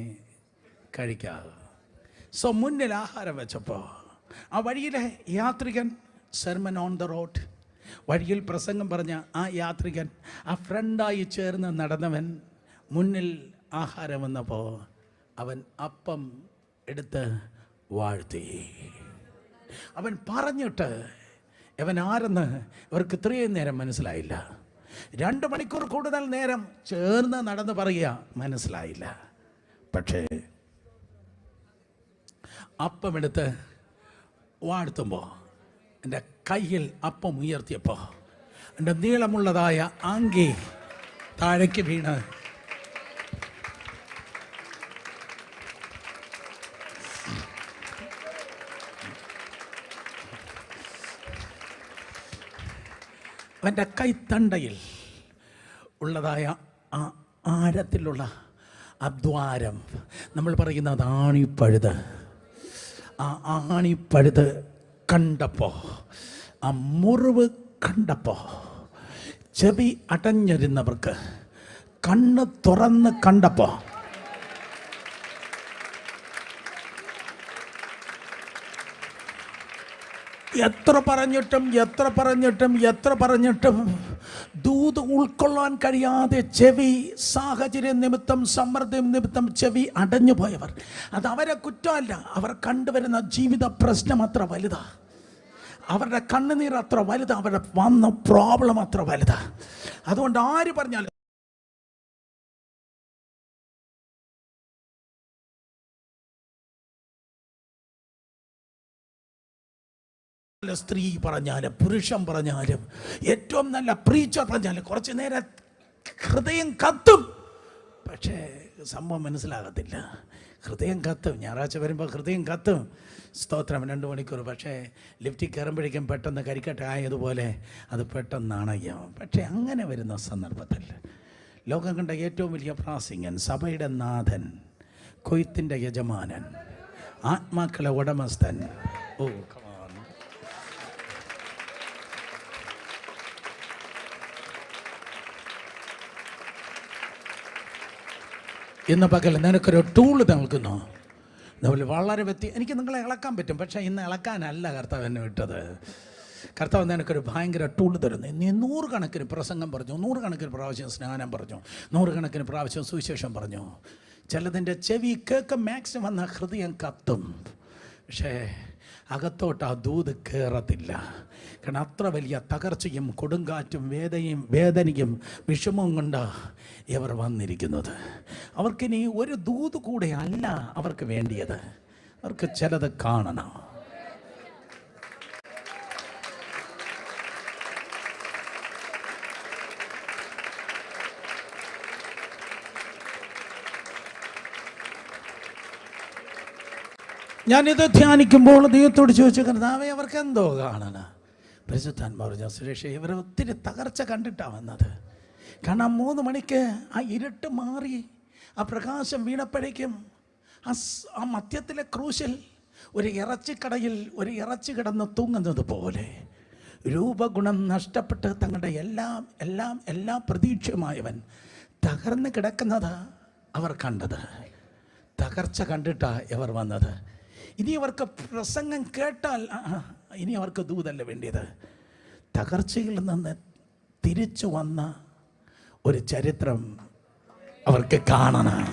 കഴിക്കാവൂ. സോ മുന്നിൽ ആഹാരം വെച്ചപ്പോൾ ആ വഴിയിലെ യാത്രികൻ, സെർമൺ ഓൺ ദ റോഡ്, വഴിയിൽ പ്രസംഗം പറഞ്ഞ ആ യാത്രികൻ, ആ ഫ്രണ്ടായി ചേർന്ന് നടന്നവൻ, മുന്നിൽ ആഹാരം വന്നപ്പോൾ അവൻ അപ്പം എടുത്ത് വാഴ്ത്തി. അവൻ പറഞ്ഞിട്ട് അവൻ ആരെന്ന് ഇവർക്ക് ഇത്രയും നേരം മനസ്സിലായില്ല. 2 മണിക്കൂർ കൂടുതൽ നേരം ചേർന്ന് നടന്ന് പറയുക മനസ്സിലായില്ല. പക്ഷേ അപ്പമെടുത്ത് വാഴ്ത്തുമ്പോൾ, എൻ്റെ കയ്യിൽ അപ്പം ഉയർത്തിയപ്പോൾ എൻ്റെ നീളമുള്ളതായ ആങ്കി താഴേക്ക് വീണ് അവൻ്റെ കൈത്തണ്ടയിൽ ഉള്ളതായ ആ ആഴത്തിലുള്ള അദ്വാരം, നമ്മൾ പറയുന്നത് ആണിപ്പഴുത്, ആ ആണിപ്പഴുത് കണ്ടപ്പോൾ, ആ മുറിവ് കണ്ടപ്പോൾ, ചെവി അടഞ്ഞിരുന്നവർക്ക് കണ്ണ് തുറന്ന് കണ്ടപ്പോൾ എത്ര പറഞ്ഞിട്ടും ദൂത് ഉൾക്കൊള്ളാൻ കഴിയാതെ ചെവി സാഹചര്യ നിമിത്തം, സമ്മർദ്ദം നിമിത്തം ചെവി അടഞ്ഞു പോയവർ, അത് അവരെ കുറ്റമല്ല. അവർ കണ്ടുവരുന്ന ജീവിത പ്രശ്നം അത്ര വലുതാ, അവരുടെ കണ്ണുനീർ അത്ര വലുതാ, അവരുടെ വന്ന പ്രോബ്ലം അത്ര വലുതാ. അതുകൊണ്ട് ആര് പറഞ്ഞാലും സ്ത്രീ പറഞ്ഞാലും പുരുഷൻ പറഞ്ഞാലും ഏറ്റവും നല്ല പ്രീച്ചർ പറഞ്ഞാലും കുറച്ച് നേരം ഹൃദയം കത്തും, പക്ഷേ സംഭവം മനസ്സിലാകത്തില്ല. ഹൃദയം കത്തും, ഞായറാഴ്ച വരുമ്പോൾ ഹൃദയം കത്തും, സ്തോത്രം 2 മണിക്കൂർ. പക്ഷേ ലിഫ്റ്റിൽ കയറുമ്പോഴേക്കും പെട്ടെന്ന് കരിക്കട്ട ആയതുപോലെ അത് പെട്ടെന്ന് അണയും. പക്ഷേ അങ്ങനെ വരുന്ന സന്ദർഭത്തിൽ ലോകം കണ്ട ഏറ്റവും വലിയ പ്രാസംഗികൻ, സഭയുടെ നാഥൻ, കൊയ്ത്തിൻ്റെ യജമാനൻ, ആത്മാക്കളെ ഉടമസ്ഥൻ, ഇന്ന് പകൽ നിനക്കൊരു ടൂള് നൽകുന്നു. നമ്മൾ വളരെ എനിക്ക് നിങ്ങളെ ഇളക്കാൻ പറ്റും, പക്ഷേ ഇന്ന് ഇളക്കാനല്ല കർത്താവ് എന്നെ വിട്ടത്. കർത്താവ് നിനക്കൊരു ഭയങ്കര ടൂള് തരുന്നു. നീ 100 കണക്കിന് പ്രസംഗം പറഞ്ഞു, 100 കണക്കിന് പ്രാവശ്യം സ്നാനം പറഞ്ഞു, 100 കണക്കിന് പ്രാവശ്യം സുവിശേഷം പറഞ്ഞു. ചിലതിൻ്റെ ചെവി കേൾക്കും, മാക്സിമം വന്ന ഹൃദയം കത്തും, പക്ഷേ അകത്തോട്ട് ആ ദൂത് കയറത്തില്ല. കാരണം അത്ര വലിയ തകർച്ചയും കൊടുങ്കാറ്റും വേദനയും വിഷമവും കൊണ്ടാണ് ഇവർ വന്നിരിക്കുന്നത്. അവർക്കിനി ഒരു ദൂത് കൂടെ അല്ല അവർക്ക് വേണ്ടിയത്, അവർക്ക് ചിലത് കാണണം. ഞാനിത് ധ്യാനിക്കുമ്പോൾ ദൈവത്തോട് ചോദിച്ചു, കർത്താവേ അവർക്ക് എന്തോ കാണണം? പരിശുദ്ധാത്മാവ് പറഞ്ഞു, സുരേഷ് ഇവർ ഒത്തിരി തകർച്ച കണ്ടിട്ടാണ് വന്നത്. കാരണം 3 മണിക്ക് ആ ഇരുട്ട് മാറി ആ പ്രകാശം വീണപ്പോഴേക്കും ആ മധ്യത്തിലെ ക്രൂശിൽ ഒരു ഇറച്ചിക്കടയിൽ ഒരു ഇറച്ചി കിടന്ന് തൂങ്ങുന്നത് പോലെ രൂപഗുണം നഷ്ടപ്പെട്ട് തങ്ങളുടെ എല്ലാം പ്രതീക്ഷയുമായവൻ തകർന്ന് കിടക്കുന്നത് അവർ കണ്ടത്. തകർച്ച കണ്ടിട്ടാണ് ഇവർ വന്നത്. ഇനി അവർക്ക് പ്രസംഗം കേട്ടാൽ ഇനി അവർക്ക് ദൂതല്ല വേണ്ടിയത്. തകർച്ചയിൽ നിന്ന് തിരിച്ചു വന്ന ഒരു ചരിത്രം അവർക്ക് കാണണം.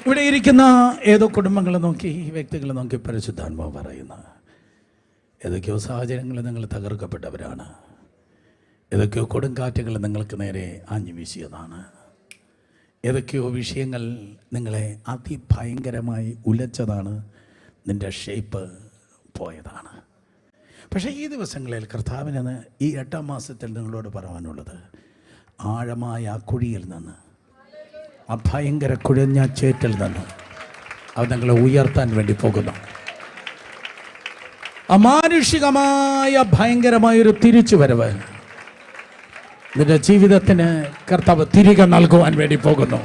ഇവിടെ ഇരിക്കുന്ന ഏതോ കുടുംബങ്ങളെ നോക്കി, വ്യക്തികളെ നോക്കി പരിശുദ്ധാത്മാവ് പറയുന്ന ഏതൊക്കെയോ സാഹചര്യങ്ങളിൽ നിങ്ങൾ തകർക്കപ്പെട്ടവരാണ്. ഏതൊക്കെയോ കൊടുങ്കാറ്റുകൾ നിങ്ങൾക്ക് നേരെ ആഞ്ഞു വീശിയതാണ്. ഏതൊക്കെയോ വിഷയങ്ങൾ നിങ്ങളെ അതിഭയങ്കരമായി ഉലച്ചതാണ്. നിൻ്റെ ഷേപ്പ് പോയതാണ്. പക്ഷേ ഈ ദിവസങ്ങളിൽ കർത്താവിന് ഈ 8-ാം മാസത്തിൽ നിങ്ങളോട് പറയാനുള്ളത്, ആഴമായ ആ കുഴിയിൽ നിന്ന്, ആ ഭയങ്കര കുഴഞ്ഞ ചേറ്റിൽ നിന്ന് അത് നിങ്ങളെ ഉയർത്താൻ വേണ്ടി പോകുന്നു. അമാനുഷികമായ ഭയങ്കരമായൊരു തിരിച്ചുവരവ് നിന്റെ ജീവിതത്തിന് കർത്താവ് തിരികെ നൽകുവാൻ വേണ്ടി പോകുന്നു.